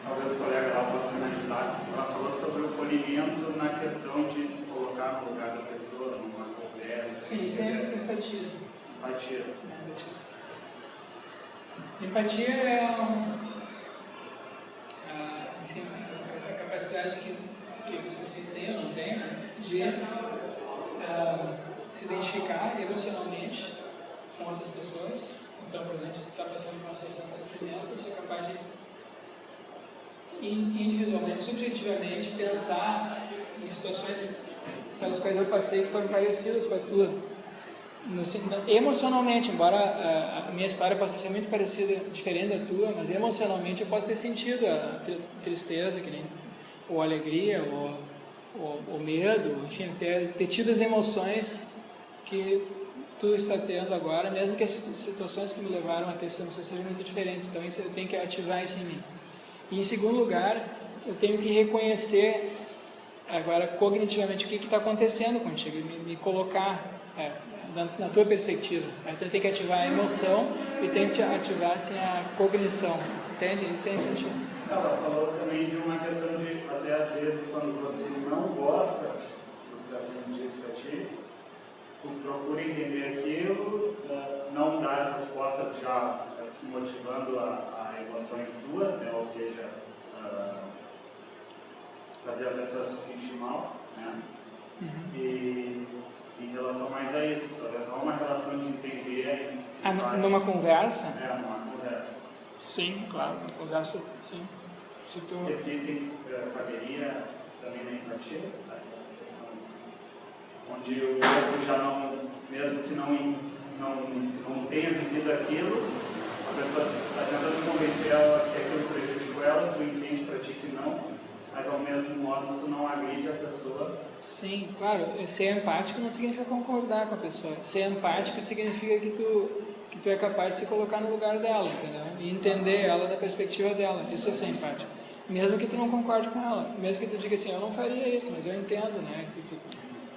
Talvez o colega lá possa me ajudar. Ela falou sobre o polimento na questão de se colocar no lugar da pessoa, numa conversa. Sim, sempre empatia. Empatia é a capacidade que as pessoas têm ou não têm, né, de se identificar emocionalmente com outras pessoas. Então, por exemplo, se tu está passando por uma situação de sofrimento, eu sou capaz de individualmente, subjetivamente, pensar em situações pelas quais eu passei que foram parecidas com a tua. Emocionalmente, embora a minha história possa ser muito parecida, diferente da tua, mas emocionalmente eu posso ter sentido a tristeza, ou a alegria, ou medo, enfim, ter tido as emoções que tu está tendo agora, mesmo que as situações que me levaram a ter essas emoções sejam muito diferentes. Então isso eu tenho que ativar isso em mim. E em segundo lugar, eu tenho que reconhecer agora cognitivamente o que está acontecendo contigo, me colocar na tua perspectiva. Tá? Então eu tenho que ativar a emoção e tenho que ativar assim, a cognição. Entende? Isso é infantil. Ela falou também de uma questão de, até às vezes, quando você não gosta do que está sendo dito para ti, tu procura entender aquilo, não dar respostas já se motivando a emoções tuas, né? Ou seja, fazer a pessoa se sentir mal, né? E em relação mais a isso, talvez não uma relação de entender. Numa conversa? Numa conversa. Sim, claro, conversa, sim. Se tu... Esse item caberia também na empatia? Onde o outro já não, mesmo que não tenha vivido aquilo, a pessoa está tentando convencer ela que aquilo prejudicou ela, tu entende para ti que não, mas ao mesmo modo tu não agride a pessoa. Sim, claro, ser empático não significa concordar com a pessoa. Ser empático significa que tu é capaz de se colocar no lugar dela, entendeu? E entender ela da perspectiva dela. Isso é ser empático. Mesmo que tu não concorde com ela, mesmo que tu diga assim, eu não faria isso, mas eu entendo, né? Que tu,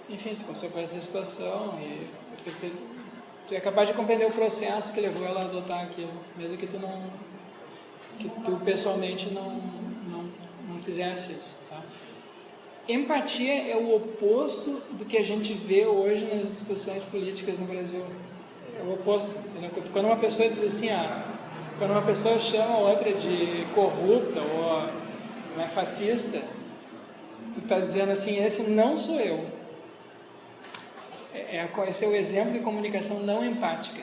enfim, tu passou por essa situação e tu é capaz de compreender o processo que levou ela a adotar aquilo, mesmo que tu pessoalmente não fizesse isso, tá? Empatia é o oposto do que a gente vê hoje nas discussões políticas no Brasil. É o oposto, entendeu? Quando uma pessoa diz assim, quando uma pessoa chama a outra de corrupta ou fascista, tu está dizendo assim, esse não sou eu. Esse é o exemplo de comunicação não empática.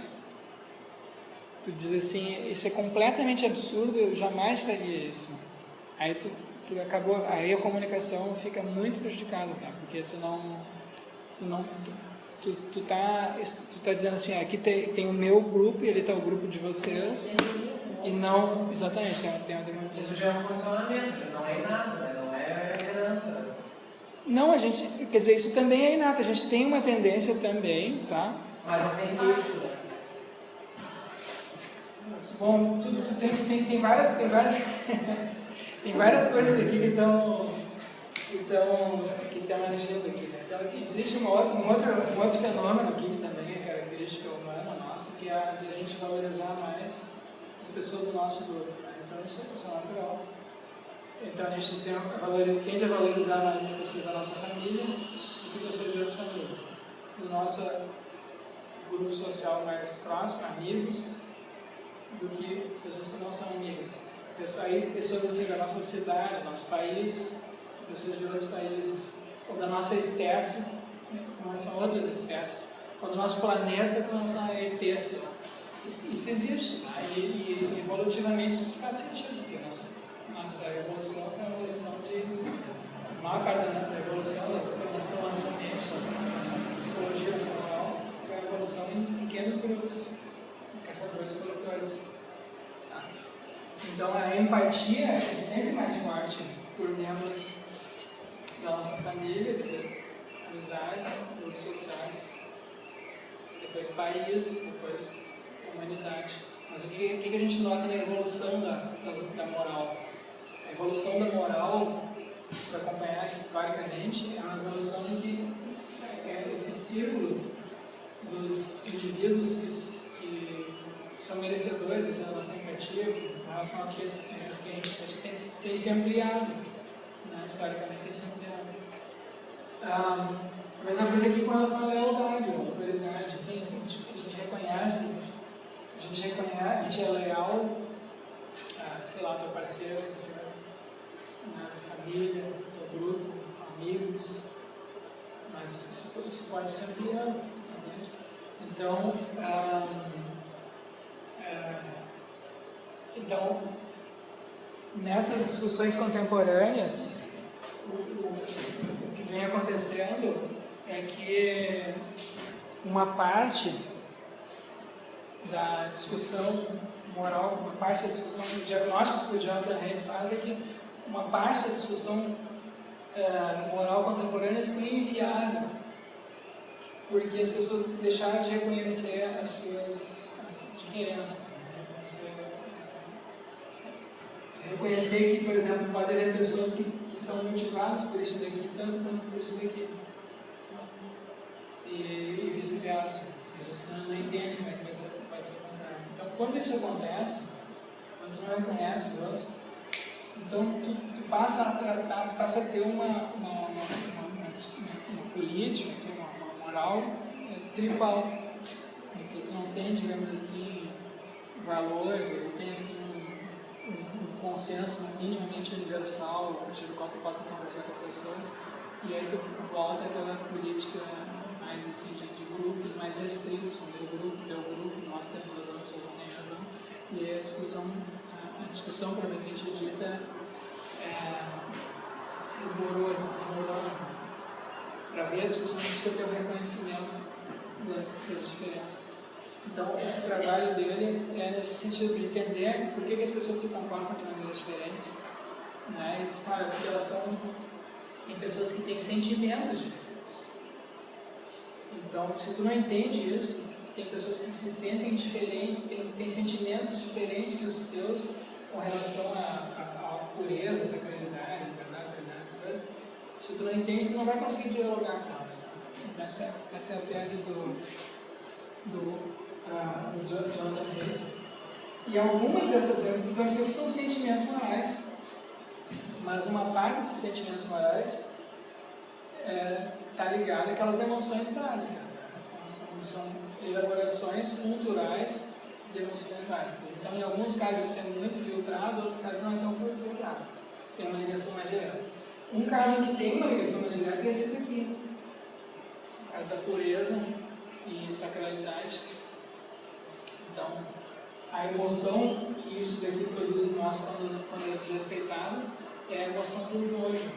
Tu diz assim, isso é completamente absurdo, eu jamais faria isso. Aí aí a comunicação fica muito prejudicada, tá? Porque tu tá dizendo assim, aqui tem o meu grupo e ali está o grupo de vocês. E não, exatamente, tem uma demonização. Isso já é um condicionamento, não é inato, né? Não é herança. Não, quer dizer, isso também é inato, a gente tem uma tendência também, tá? Mas assim, empático, né? Bom, tem várias tem várias coisas aqui que estão agindo aqui, né? Então, existe um outro fenômeno aqui que também é característica humana nossa, que é a de a gente valorizar mais as pessoas do nosso grupo, né? Então, isso é natural. Então, a gente tende a valorizar mais as pessoas da nossa família do que pessoas de outras famílias. Do nosso grupo social mais próximo, amigos, do que pessoas que não são amigas. Pessoas assim da nossa cidade, do nosso país, pessoas de outros países, ou da nossa espécie, com relação a outras espécies, ou do nosso planeta com relação a ETs. Isso existe, tá? E evolutivamente isso faz sentido, porque nossa evolução foi uma evolução a maior parte da evolução, da formação da nossa mente, nossa psicologia, nossa moral, foi a evolução em pequenos grupos, caçadores, coletores. Então a empatia é sempre mais forte por membros da nossa família, depois amizades, grupos sociais, depois país, depois humanidade. Mas o que a gente nota na evolução da moral? A evolução da moral, se acompanhar historicamente, é uma evolução em que esse círculo dos indivíduos que são merecedores da nossa empatia em relação às coisas que a gente tem se ampliado, né? Historicamente tem se ampliado. A mesma coisa aqui com relação à lealdade, à autoridade, enfim, a gente reconhece, a gente é leal sei lá, teu parceiro, tua família, teu grupo, amigos, mas isso pode ser ampliado, entende? Então, nessas discussões contemporâneas, o que vem acontecendo é que uma parte da discussão moral, uma parte da discussão do diagnóstico que o Jonathan Haidt faz é que uma parte da discussão moral contemporânea ficou inviável porque as pessoas deixaram de reconhecer as suas diferenças, né? Reconhecer que, por exemplo, pode haver pessoas que são motivadas por isso daqui, tanto quanto por isso daqui, e vice-versa. As pessoas não entendem como é que pode ser o contrário. Então, quando isso acontece, quando tu não reconhece os outros, então tu passa a tratar, tu passa a ter uma política, enfim, uma moral tribal, em que tu não tem, digamos assim, valores, não tem assim um consenso minimamente universal, a partir do qual tu possa conversar com as pessoas, e aí tu volta àquela política mais assim, de grupos mais restritos, o meu grupo, teu grupo, nós temos razão, vocês não têm razão, e aí a discussão discussão propriamente dita se desmorona. Para ver a discussão, precisa ter o reconhecimento das diferenças. Então, esse trabalho dele é nesse sentido de entender por que as pessoas se comportam de maneiras diferentes. Né? E sabe, porque elas são tem pessoas que têm sentimentos diferentes. Então, se tu não entende isso, tem pessoas que se sentem diferentes, têm sentimentos diferentes que os teus com relação à pureza, sacralidade, liberdade, autoridade, essas coisas. Se tu não entende, tu não vai conseguir dialogar com elas. Tá? Então, essa é a tese do Jonathan Haidt. E algumas dessas, então isso aqui são sentimentos morais, mas uma parte desses sentimentos morais está ligada àquelas emoções básicas. Né? Então, são elaborações culturais de emoções básicas. Então, em alguns casos isso é muito filtrado, em outros casos não é tão filtrado. Tem uma ligação mais direta. Um caso que tem uma ligação mais direta é esse daqui. O caso da pureza e sacralidade. Então, a emoção que isso daqui produz em nós quando é desrespeitado é a emoção do nojo.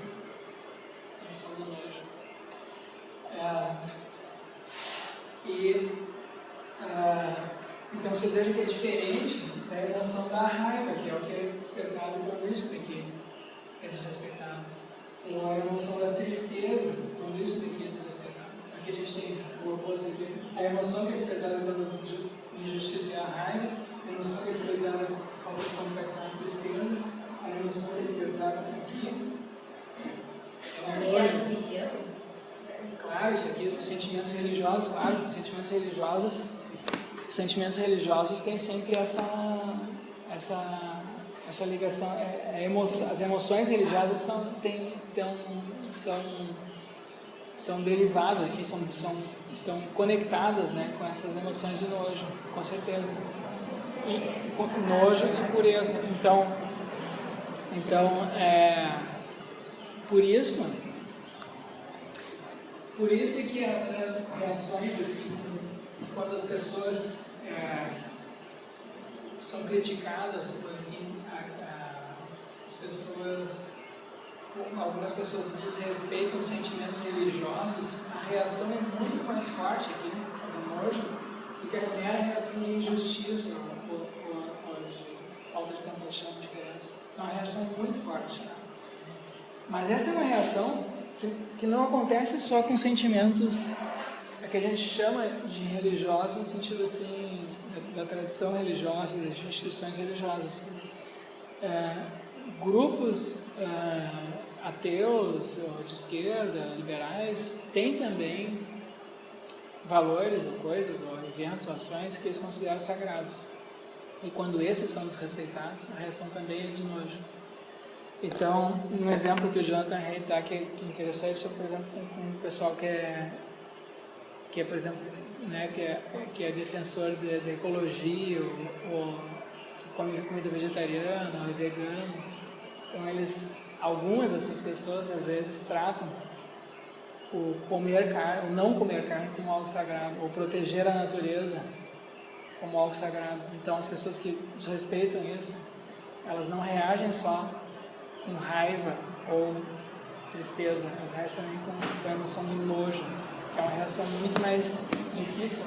A emoção do nojo. Então vocês vejam que é diferente da emoção da raiva, que é o que é despertado quando isso daqui é desrespeitado. Ou a emoção da tristeza, quando isso daqui é desrespeitado. Aqui a gente tem o oposto aqui. A emoção que é despertada quando injustiça é a raiva, a emoção que é despertada quando falta de comunicação é a tristeza, a emoção que é despertada aqui é o nojo. Claro, isso aqui, os sentimentos religiosos, claro, os sentimentos religiosos têm sempre essa ligação, as emoções religiosas são derivadas, enfim, estão conectadas, né, com essas emoções de nojo, com certeza. Nojo e pureza. Então por isso é que as reações, assim, quando as pessoas são criticadas, enfim, algumas pessoas desrespeitam os sentimentos religiosos, a reação é muito mais forte aqui, do nojo, do que a mera reação de injustiça ou de falta de compaixão, de diferença. Então, a reação é muito forte. Mas essa é uma reação que não acontece só com sentimentos que a gente chama de religiosos no sentido assim da tradição religiosa, das instituições religiosas. Grupos ateus, de esquerda, liberais, têm também valores ou coisas, ou eventos, ou ações que eles consideram sagrados. E quando esses são desrespeitados, a reação também é de nojo. Então, um exemplo que o Jonathan Haidt dá que é interessante, por exemplo, com o pessoal que é por exemplo, né, que é defensor da ecologia, ou que come comida vegetariana, ou é vegano. Então, algumas dessas pessoas, às vezes, tratam o não comer carne como algo sagrado, ou proteger a natureza como algo sagrado. Então, as pessoas que desrespeitam isso, elas não reagem só com raiva ou tristeza, elas reagem também com a emoção de nojo, que é uma reação muito mais difícil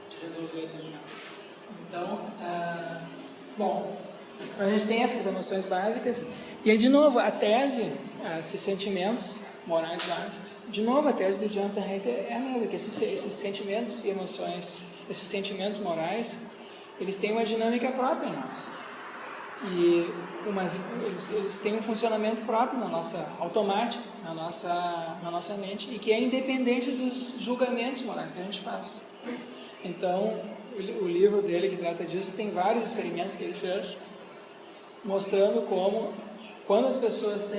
de resolver. Então, bom, a gente tem essas emoções básicas, e aí, de novo, a tese, esses sentimentos morais básicos, de novo, a tese do Jonathan Haidt é a mesma, que esses sentimentos e emoções, esses sentimentos morais, eles têm uma dinâmica própria em nós. E eles têm um funcionamento próprio automático na nossa mente, e que é independente dos julgamentos morais que a gente faz. Então, o livro dele que trata disso tem vários experimentos que ele fez, mostrando como, quando as pessoas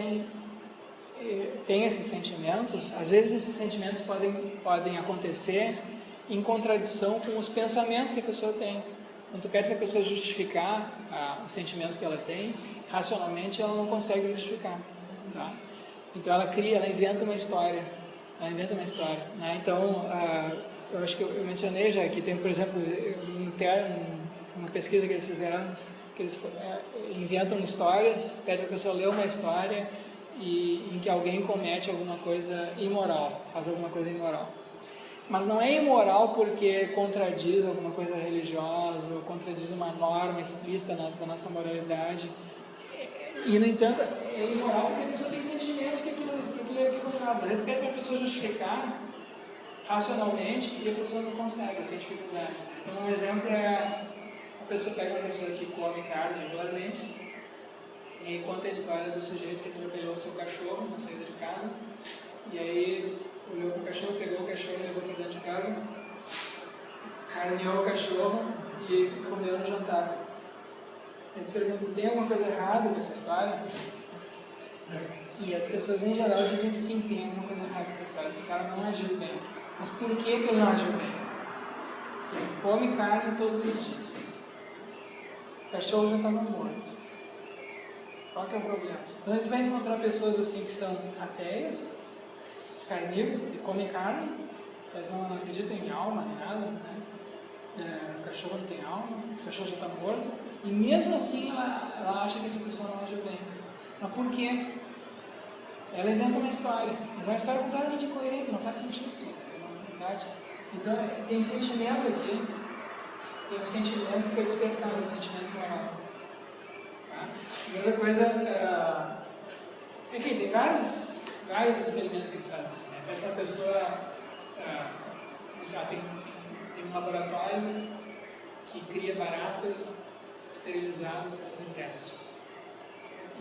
têm esses sentimentos, às vezes esses sentimentos podem acontecer em contradição com os pensamentos que a pessoa tem. Quando tu pede para a pessoa justificar o sentimento que ela tem, racionalmente ela não consegue justificar. Tá? Então ela inventa uma história. Né? Então, eu acho que eu mencionei já que tem, por exemplo, uma pesquisa que eles fizeram, que eles inventam histórias, pedem para a pessoa ler uma história em que alguém comete alguma coisa imoral, faz alguma coisa imoral. Mas não é imoral porque contradiz alguma coisa religiosa, ou contradiz uma norma explícita da nossa moralidade. E, no entanto, é imoral porque a pessoa tem o sentimento que aquilo é equivocado. Mas a gente pede para a pessoa justificar racionalmente e a pessoa não consegue, tem dificuldade. Então, um exemplo é a pessoa pega uma pessoa que come carne regularmente e aí conta a história do sujeito que atropelou seu cachorro na saída de casa e aí olhou para o cachorro, pegou o cachorro e levou para dentro de casa, carneou o cachorro e comeu no jantar. A gente pergunta, tem alguma coisa errada com essa história? E as pessoas em geral dizem que sim, tem alguma coisa errada com essa história, esse cara não agiu bem. Mas por que ele não agiu bem? Ele come carne todos os dias. O cachorro já estava morto. Qual que é o problema? Então a gente vai encontrar pessoas assim que são ateias, carnívoros, que comem carne, mas não acreditam em alma, nem nada, né? O cachorro não tem alma, o cachorro já está morto, e mesmo assim ela acha que essa pessoa não agiu bem. Mas por quê? Ela inventa uma história, mas é uma história completamente incoerente, não faz sentido isso, não é verdade? Então tem sentimento aqui, tem um sentimento que foi despertado, um sentimento moral. Tá? Mesma coisa, enfim, tem vários experimentos que a gente faz assim, né? Pede para a pessoa, tem um laboratório que cria baratas esterilizadas para fazer testes.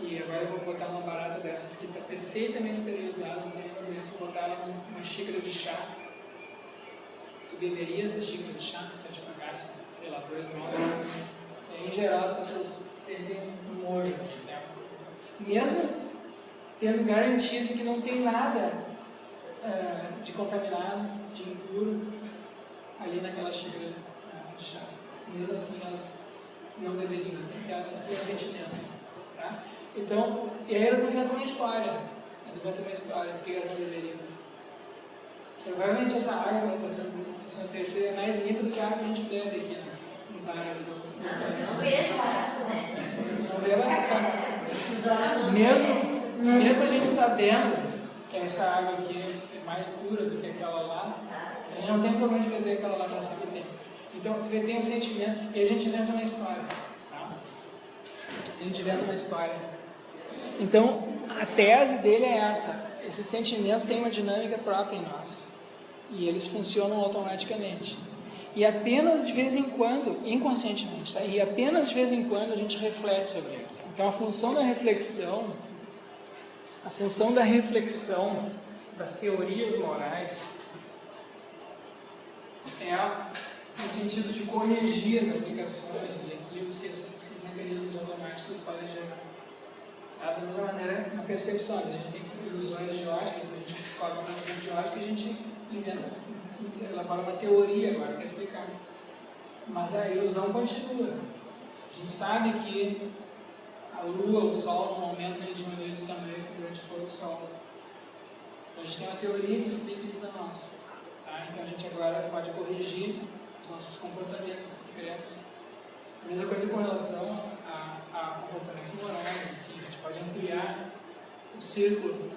E agora eu vou botar uma barata dessas que está perfeitamente esterilizada, não tem nenhuma doença, vou botar ela numa xícara de chá. Tu beberia essa xícara de chá se eu te pagasse, sei lá, $2? Em geral as pessoas sentem um nojo, né? Mesmo tendo garantia de que não tem nada de contaminado, de impuro ali naquela xícara de chá. Mesmo assim elas não beberiam, elas têm um sentimento. Tá? Então, e aí elas inventam uma história. Porque elas não beberiam. Provavelmente essa água que está sendo oferecida é mais limpa do que a água que a gente bebe aqui no bar do não vejo barato, né? Você não vê barato. Mesmo a gente sabendo que essa água aqui é mais pura do que aquela lá, a gente não tem problema de beber aquela lá para saber tempo. Então, tu tem um sentimento e a gente inventa uma história. Tá? A gente inventa uma história. Então, a tese dele é essa. Esses sentimentos têm uma dinâmica própria em nós. E eles funcionam automaticamente. E apenas de vez em quando, inconscientemente, tá? E apenas de vez em quando a gente reflete sobre eles. Então, a função da reflexão das teorias morais é no sentido de corrigir as aplicações, os equívocos que esses mecanismos automáticos podem gerar. Da mesma maneira, na percepção, a gente tem ilusões de ótica, a gente descobre uma ilusão de ótica, a gente inventa, elabora uma teoria agora para explicar. Mas a ilusão continua. A gente sabe que a Lua, o Sol, não aumentam nem diminuem de tamanho durante o pôr do Sol. Então a gente tem uma teoria que explica isso para nós. Tá? Então a gente agora pode corrigir os nossos comportamentos, nossas crenças. A mesma coisa com relação a comportamentos morais, enfim, a gente pode ampliar o círculo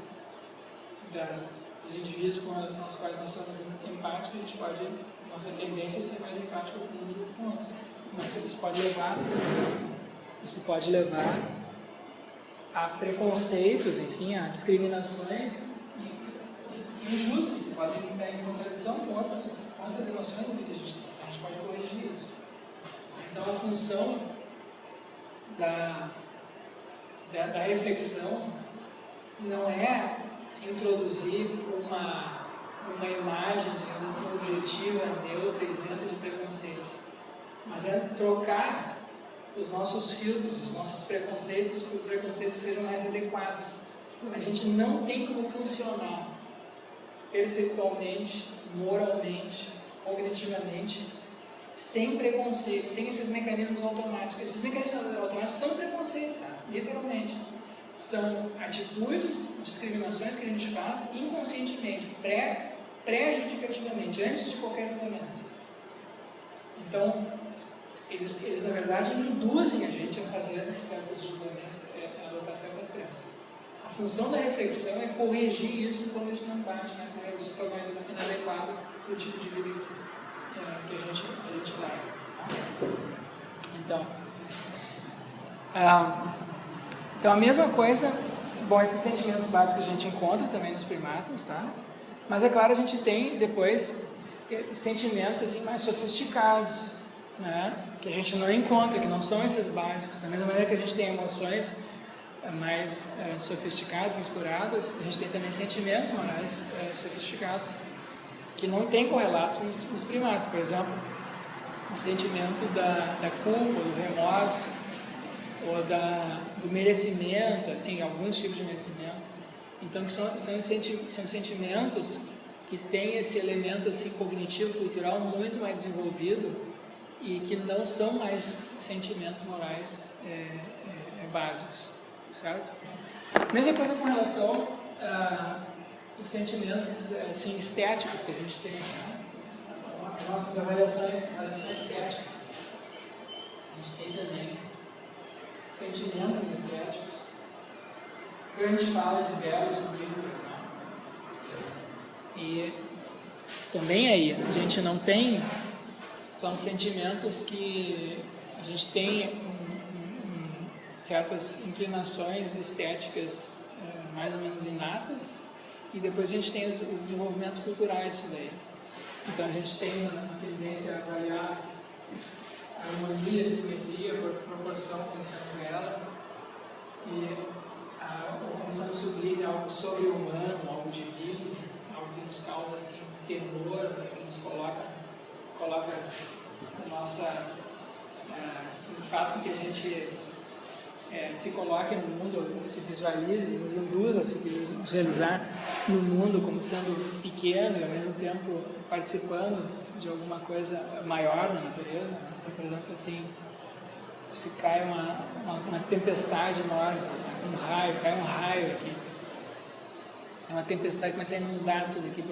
dos indivíduos com relação aos quais nós somos empáticos, a gente pode, nossa tendência é ser mais empático com uns do que com outros. Mas isso pode levar a preconceitos, enfim, a discriminações injustas, que podem estar em contradição com outras emoções que a gente tem. Então a gente pode corrigir isso. Então a função da reflexão não é introduzir uma imagem, digamos assim, objetiva, neutra, isenta de preconceitos, mas é trocar os nossos filtros, os nossos preconceitos por preconceitos que sejam mais adequados. A gente não tem como funcionar perceptualmente, moralmente, cognitivamente, sem preconceito, sem esses mecanismos automáticos. Esses mecanismos automáticos são preconceitos, tá? Literalmente. São atitudes, discriminações que a gente faz inconscientemente, pré-judicativamente, antes de qualquer julgamento. Então, eles na verdade induzem a gente a fazer certos julgamentos, a adotar certas crenças. A função da reflexão é corrigir isso quando isso não bate mais com isso, se torna inadequado para o tipo de vida que a gente leva. Então a mesma coisa, bom, esses sentimentos básicos a gente encontra também nos primatas, tá? Mas é claro, a gente tem depois sentimentos assim mais sofisticados, né? Que a gente não encontra, que não são esses básicos. Da mesma maneira que a gente tem emoções mais sofisticadas, misturadas, a gente tem também sentimentos morais sofisticados, que não tem correlatos nos primatas. Por exemplo, o sentimento da culpa, do remorso, ou do merecimento, assim, alguns tipos de merecimento. Então, são sentimentos que têm esse elemento assim, cognitivo-cultural muito mais desenvolvido e que não são mais sentimentos morais básicos, certo? Mesma coisa com relação aos sentimentos assim, estéticos que a gente tem, né? As nossas avaliação estética. A gente tem também sentimentos estéticos. Kant fala de belo e sublime, por exemplo. E também aí, a gente não tem, são sentimentos que a gente tem certas inclinações estéticas mais ou menos inatas, e depois a gente tem os desenvolvimentos culturais disso daí. Então a gente tem uma tendência a avaliar a harmonia, a simetria, a proporção como sendo ela, e a condição sublime é algo sobre-humano, algo divino, algo que nos causa assim temor, né, que nos coloca a nossa, faz com que a gente se coloque no mundo, se visualize, nos induza a se visualizar no mundo como sendo pequeno e ao mesmo tempo participando de alguma coisa maior na natureza. Então, por exemplo, assim, se cai uma tempestade enorme, cai um raio aqui, é uma tempestade que começa a inundar tudo aqui,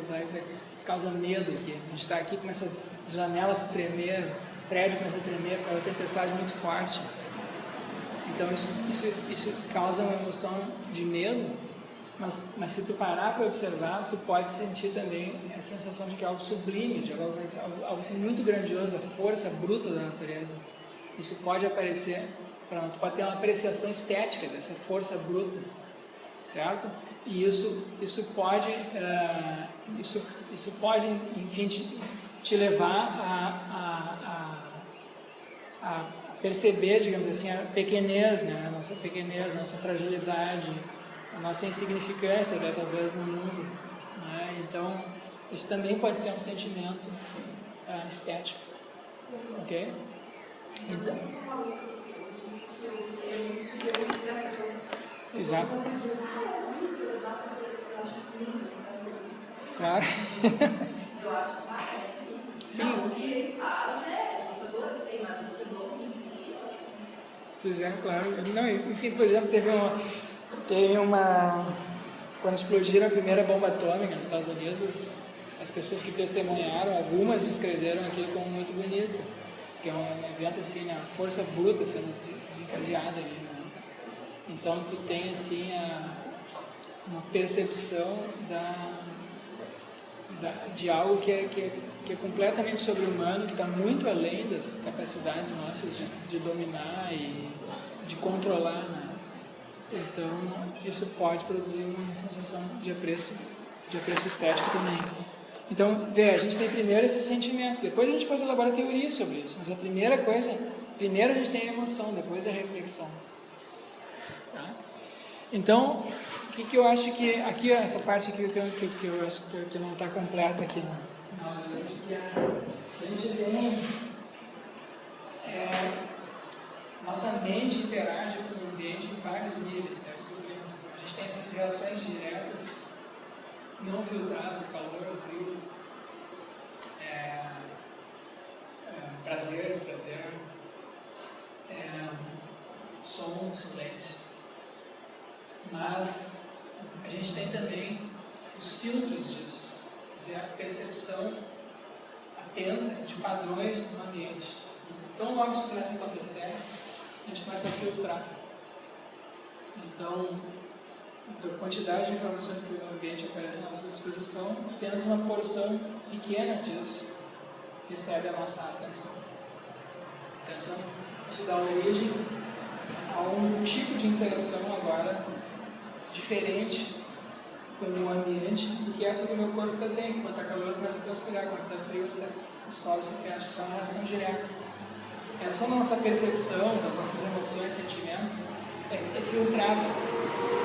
isso causa medo aqui. A gente está aqui, começa as janelas a tremer, o prédio começa a tremer, é uma tempestade muito forte. Então isso causa uma emoção de medo, mas se tu parar para observar, tu pode sentir também a sensação de que é algo sublime, de algo assim, muito grandioso, da força bruta da natureza. Isso pode aparecer, tu pode ter uma apreciação estética dessa força bruta, certo? E isso pode, enfim, te levar a perceber, digamos assim, a pequenez, né? A nossa pequenez, a nossa fragilidade, a nossa insignificância, né, talvez, no mundo, né? Então, isso também pode ser um sentimento estético, ok? Então, exato. Claro. Eu acho que sim. Não, o que ele faz gostador, eu sei, mas o fenômeno em si. Pois é, claro. Não, enfim, por exemplo, teve uma. Quando explodiram a primeira bomba atômica nos Estados Unidos, as pessoas que testemunharam, algumas descreveram aquilo como muito bonito, que é um evento assim, a força bruta sendo desencadeada ali, né? Então tu tem assim uma percepção de algo que é completamente sobre-humano, que está muito além das capacidades nossas de dominar e de controlar, né? Então isso pode produzir uma sensação de apreço estético também. Então, a gente tem primeiro esses sentimentos, depois a gente pode elaborar teorias sobre isso, mas a primeira coisa, primeiro a gente tem a emoção, depois a reflexão. Tá? Então, o que eu acho que, aqui essa parte aqui que eu acho que não está completa aqui na aula de hoje, que a gente tem, nossa mente interage com o ambiente em vários níveis, né? Isso que eu queria mostrar. A gente tem essas relações diretas, não filtradas, calor, frio, prazer, desprazer, som, silêncio. Mas a gente tem também os filtros disso, quer dizer, a percepção atenta de padrões no ambiente. Então, logo isso começa a acontecer, a gente começa a filtrar. Então, a quantidade de informações que o ambiente oferece à nossa disposição, apenas uma porção pequena disso recebe a nossa atenção. Então, isso dá origem a um tipo de interação agora diferente com o ambiente do que essa que o meu corpo está tendo. Quando está calor, começa a transpirar, quando está frio, os poros se fecham. Isso é uma reação direta. Essa nossa percepção das nossas emoções, sentimentos, é filtrada.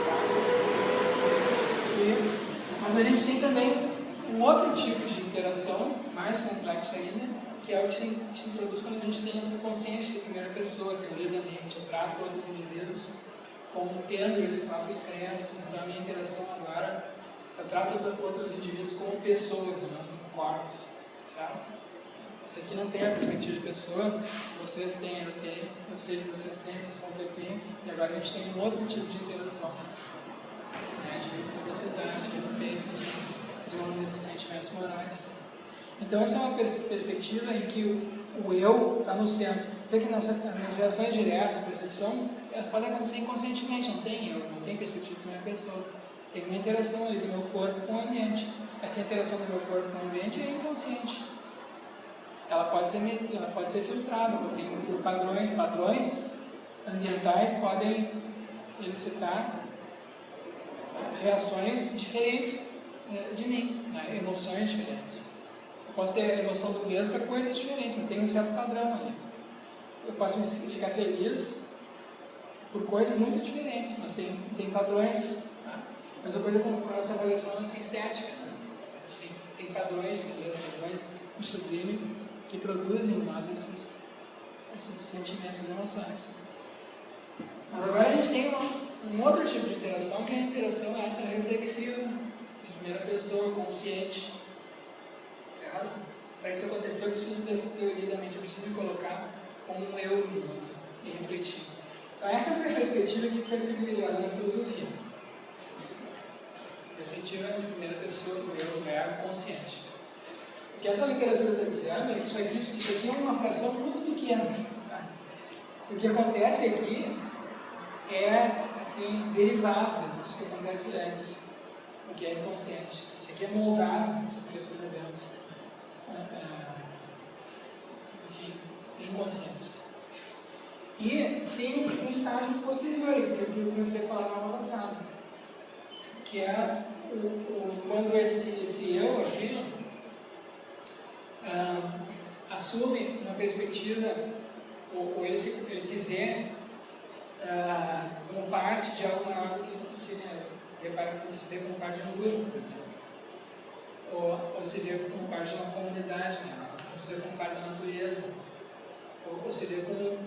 Tá? Mas a gente tem também um outro tipo de interação, mais complexo ainda, que é o que se introduz quando a gente tem essa consciência de primeira pessoa, teoria da mente. Eu trato outros indivíduos como tendo eles próprios crenças. Então a minha interação agora, eu trato outros indivíduos como pessoas, não corpos, certo? Isso aqui não tem a perspectiva de pessoa, vocês têm, eu tenho, eu sei que vocês têm, vocês sabem que eu tenho, e agora a gente tem um outro tipo de interação, né, de reciprocidade, de respeito, de desenvolvimento desses sentimentos morais. Então essa é uma perspectiva em que o eu está no centro. Vê que nas reações diretas, a percepção, elas podem acontecer inconscientemente, não tem eu, não tem perspectiva de uma pessoa. Tem uma interação ali do meu corpo com o ambiente. Essa interação do meu corpo com o ambiente é inconsciente. Ela pode ser filtrada, porque tem padrões ambientais podem elicitar reações diferentes de mim, né? Emoções diferentes. Eu posso ter a emoção do medo para coisas diferentes, mas tem um certo padrão ali. Eu posso ficar feliz por coisas muito diferentes, mas tem padrões. Tá? Mas a coisa com a nossa avaliação é estética. Né? A gente tem padrões de beleza, padrões de sublime que produzem em nós esses sentimentos, essas emoções. Mas agora a gente tem um outro tipo de interação, que é a interação essa reflexiva, de primeira pessoa, consciente. Certo? Para isso acontecer, eu preciso dessa teoria da mente, eu preciso me colocar como um eu no mundo e refletir. Então essa foi a perspectiva que foi privilegiada na filosofia. A perspectiva de primeira pessoa, do eu, verbo consciente. O que essa literatura está dizendo é que isso aqui é uma fração muito pequena. Tá? O que acontece aqui é, assim, derivado disso que acontece antes, o que é inconsciente. Isso aqui é moldado por esses eventos, enfim, inconscientes. E tem um estágio posterior, que eu comecei a falar na aula passada, que é quando esse eu aqui assume uma perspectiva, ou ele se vê como parte de algo maior do que si mesmo. Ele se vê como parte de um grupo, por exemplo. Ou se vê como parte de uma comunidade, né? Ou se vê como parte da natureza. Ou se vê como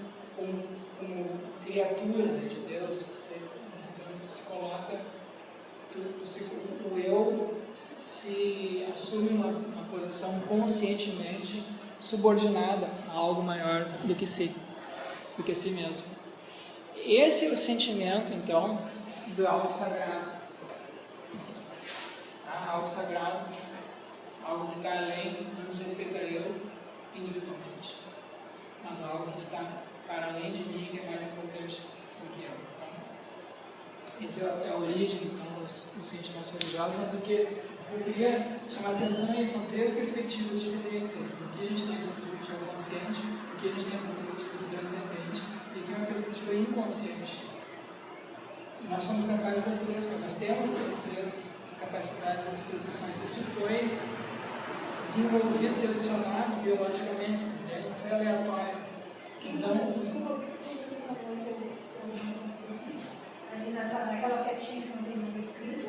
criatura, né, de Deus. Então se coloca, o eu se assume uma posição conscientemente subordinada a algo maior do que si mesmo. Esse é o sentimento, então, do algo sagrado. Algo sagrado, algo que está além, não se respeita eu individualmente, mas algo que está para além de mim, que é mais importante do que eu. Então, essa é a origem, então, dos sentimentos religiosos, mas o que eu queria chamar a atenção são três perspectivas diferentes. Aqui a gente tem essa perspectiva consciente, aqui a gente tem essa perspectiva transcendente, e aqui é uma perspectiva inconsciente. Nós somos capazes das três coisas, nós temos essas três capacidades e disposições. Isso foi desenvolvido, selecionado biologicamente, não foi aleatório. Então, naquela setinha que não tem nada escrito?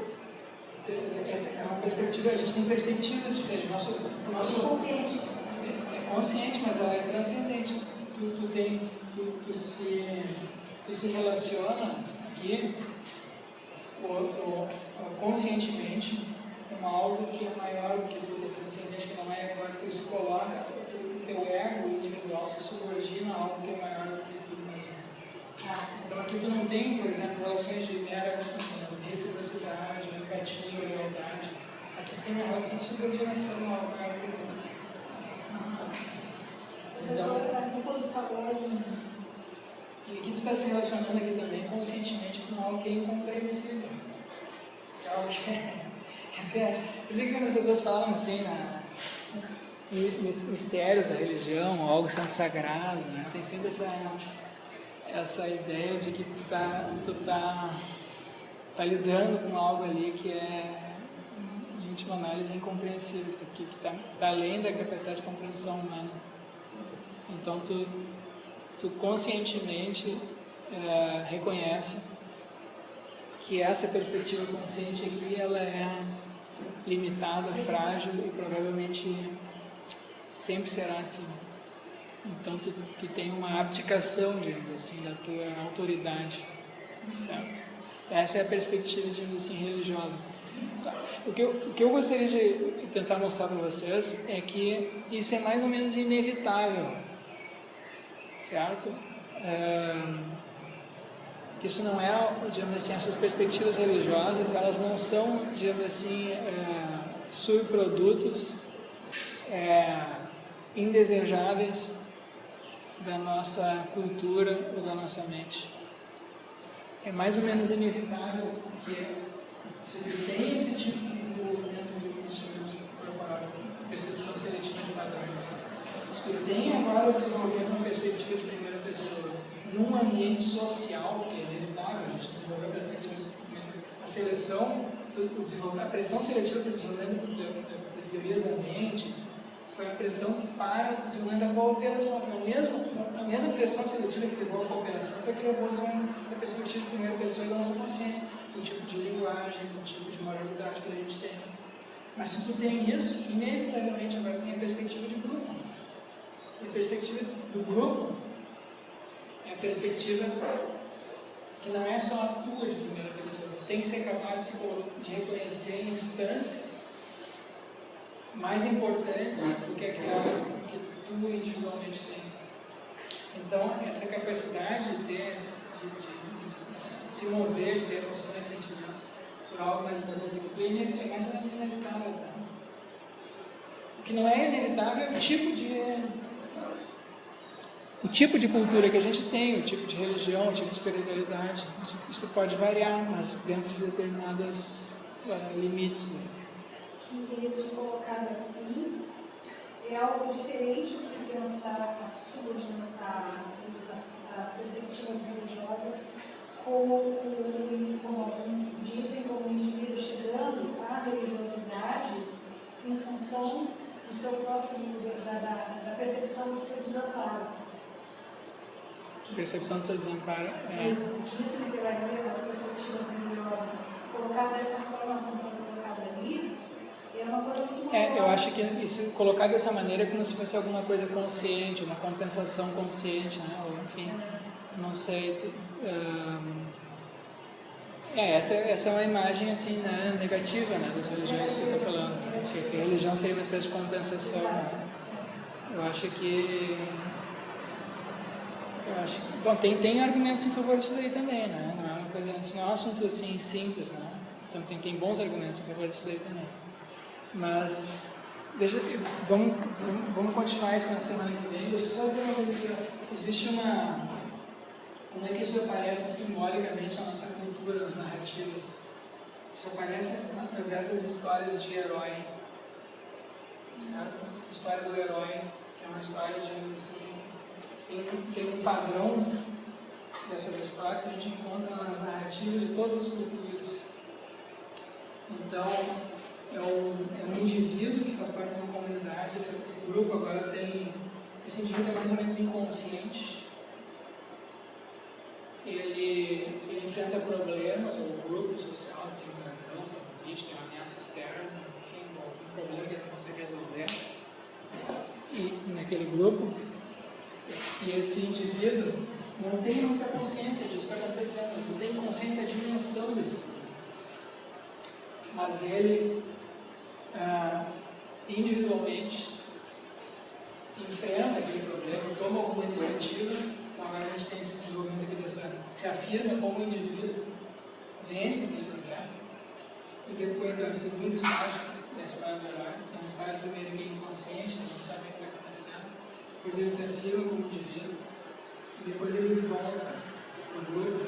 Essa é uma perspectiva, a gente tem perspectivas diferentes. Nosso consciente. É consciente, mas ela é transcendente. Tu se relaciona aqui conscientemente com algo que é maior do que tu, que é transcendente, que não é agora que tu se coloca, o teu ego individual se subordina a algo que é maior do que tu mesmo. Então aqui tu não tem, por exemplo, relações de mera reciprocidade, empatia, lealdade. Aqui tu tem uma relação de subordinação a algo maior do que tu. Professor, quando tu falou E aqui tu está se relacionando aqui também conscientemente com algo que é incompreensível. Que é algo que por isso que quando as pessoas falam assim, mistérios da religião, algo sendo sagrado, né? Tem sempre essa ideia de que tu tá lidando com algo ali que é, em última análise, incompreensível, que está além da capacidade de compreensão humana. Então tu conscientemente reconhece que essa perspectiva consciente aqui ela é limitada, frágil e provavelmente sempre será assim. Então tu tem uma abdicação, digamos assim, da tua autoridade, certo? Então, essa é a perspectiva, digamos assim, religiosa. O que eu gostaria de tentar mostrar para vocês é que isso é mais ou menos inevitável, certo? Que isso não é, digamos assim, essas perspectivas religiosas, elas não são, digamos assim, subprodutos indesejáveis da nossa cultura ou da nossa mente. É mais ou menos inevitável que se tu tem esse tipo de desenvolvimento de instrumentos corporais, percepção seletiva de padrões, se tu tem agora o desenvolvimento de uma perspectiva de primeira pessoa, num ambiente social, que é inevitável, a gente desenvolveu a perspectiva a seleção, a pressão seletiva para o desenvolvimento de teorias da mente foi a pressão para o desenvolvimento da cooperação. Foi a mesma pressão seletiva que levou à cooperação foi que levou ao desenvolvimento da perspectiva de primeira pessoa e da nossa consciência, o tipo de linguagem, o tipo de moralidade que a gente tem. Mas se tu tem isso, inevitavelmente agora tu tem a perspectiva de grupo. E a perspectiva do grupo é a perspectiva que não é só a tua de primeira pessoa. Tu tem que ser capaz de reconhecer instâncias mais importantes do que aquela que tu individualmente tem. Então, essa capacidade de ter, de se mover, de ter emoções, sentimentos por algo mais importante do que tu é mais ou menos inevitável. Tá? O que não é inevitável é o tipo de cultura que a gente tem, o tipo de religião, o tipo de espiritualidade. Isso pode variar, mas dentro de determinados limites. Né? Isso colocado assim é algo diferente do que pensar as perspectivas religiosas como alguns dizem, como um indivíduo chegando à religiosidade em função do seu próprio da percepção do seu desamparo. Percepção do seu desamparo é... Isso que levaria as perspectivas religiosas. Colocar dessa forma como foi colocado ali, é uma coisa muito maior. Eu acho que isso, colocado dessa maneira, é como se fosse alguma coisa consciente, uma compensação consciente, né? Ou, enfim, não sei. Essa é uma imagem assim, né, negativa, né, das religiões que eu estou falando. Que a religião seria uma espécie de compensação. Né? Eu acho que... Bom, tem argumentos em favor disso daí também, né? Não é uma coisa, não é um assunto assim simples, né? Então tem bons argumentos em favor disso daí também. Mas vamos continuar isso na semana que vem. Deixa eu só dizer uma coisa aqui. Existe uma... Como é que isso aparece simbolicamente na nossa cultura, nas narrativas? Isso aparece através das histórias de herói, certo? A história do herói, que é uma história, digamos assim, tem um padrão dessas histórias que a gente encontra nas narrativas de todas as culturas. Então, é um indivíduo que faz parte de uma comunidade, esse grupo agora tem... Esse indivíduo é mais ou menos inconsciente. Ele enfrenta problemas, ou o grupo social tem um dragão, tem um bicho, tem uma ameaça externa, enfim, algum problema que eles não conseguem resolver. E naquele grupo, e esse indivíduo não tem muita consciência disso que está acontecendo, não tem consciência da dimensão desse problema. Mas ele, individualmente, enfrenta aquele problema, toma alguma iniciativa. Então agora a gente tem esse desenvolvimento aqui se afirma como indivíduo, vence aquele problema. E depois então, o segundo estágio da história do herói. Então a história primeiro que é inconsciente, não sabe o que está acontecendo. depois ele se afirma como indivíduo, e depois ele volta para o grupo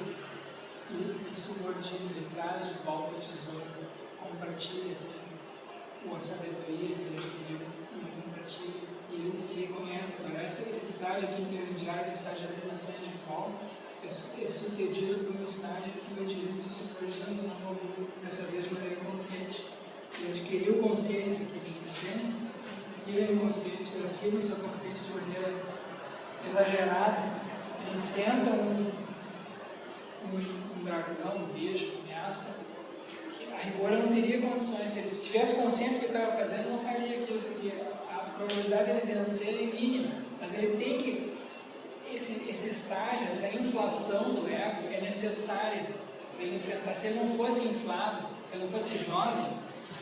e se subordina, ele traz de volta o tesouro, compartilha a sabedoria que ele adquiriu, ele compartilha, e ele se reconhece. Agora, esse estágio aqui intermediário, o estágio de afirmação individual, é sucedido por um estágio que o indivíduo se subordina no novo grupo, dessa vez de maneira consciente. Ele adquiriu consciência aqui do sistema, ele é inconsciente, ele afirma sua consciência de maneira exagerada, ele enfrenta um dragão, um bicho, uma ameaça, que a rigor não teria condições. Se ele tivesse consciência do que ele estava fazendo, não faria aquilo, porque a probabilidade dele vencer é mínima, mas ele tem que. Esse estágio, essa inflação do ego é necessária para ele enfrentar. Se ele não fosse inflado, se ele não fosse jovem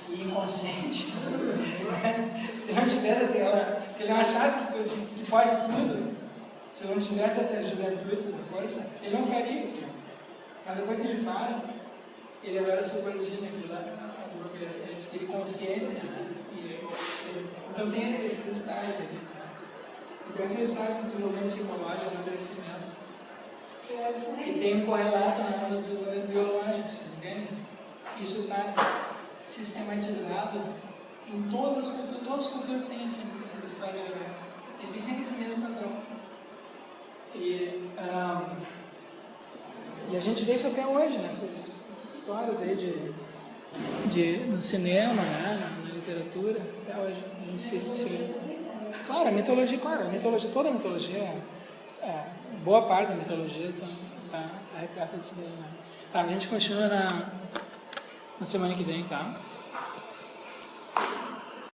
e inconsciente, se ele não tivesse se ele não achasse que pode tudo, se ele não tivesse essa juventude, essa força, ele não faria aquilo. Mas depois que ele faz, ele agora subordina aquilo lá, ele adquire consciência, né? Então tem esses estágios aqui. Então esse é o estágio do desenvolvimento psicológico, do amadurecimento, que tem um correlato no desenvolvimento biológico, vocês entendem? Isso está sistematizado em todas as culturas têm esses estágios gerais. Eles têm sempre esse mesmo padrão. E a gente vê isso até hoje, né? Essas histórias aí no cinema, né? Na literatura, até hoje a gente se Claro, a mitologia, toda a mitologia, boa parte da mitologia está repleta disso daí, né? Tá, a gente continua na semana que vem, tá?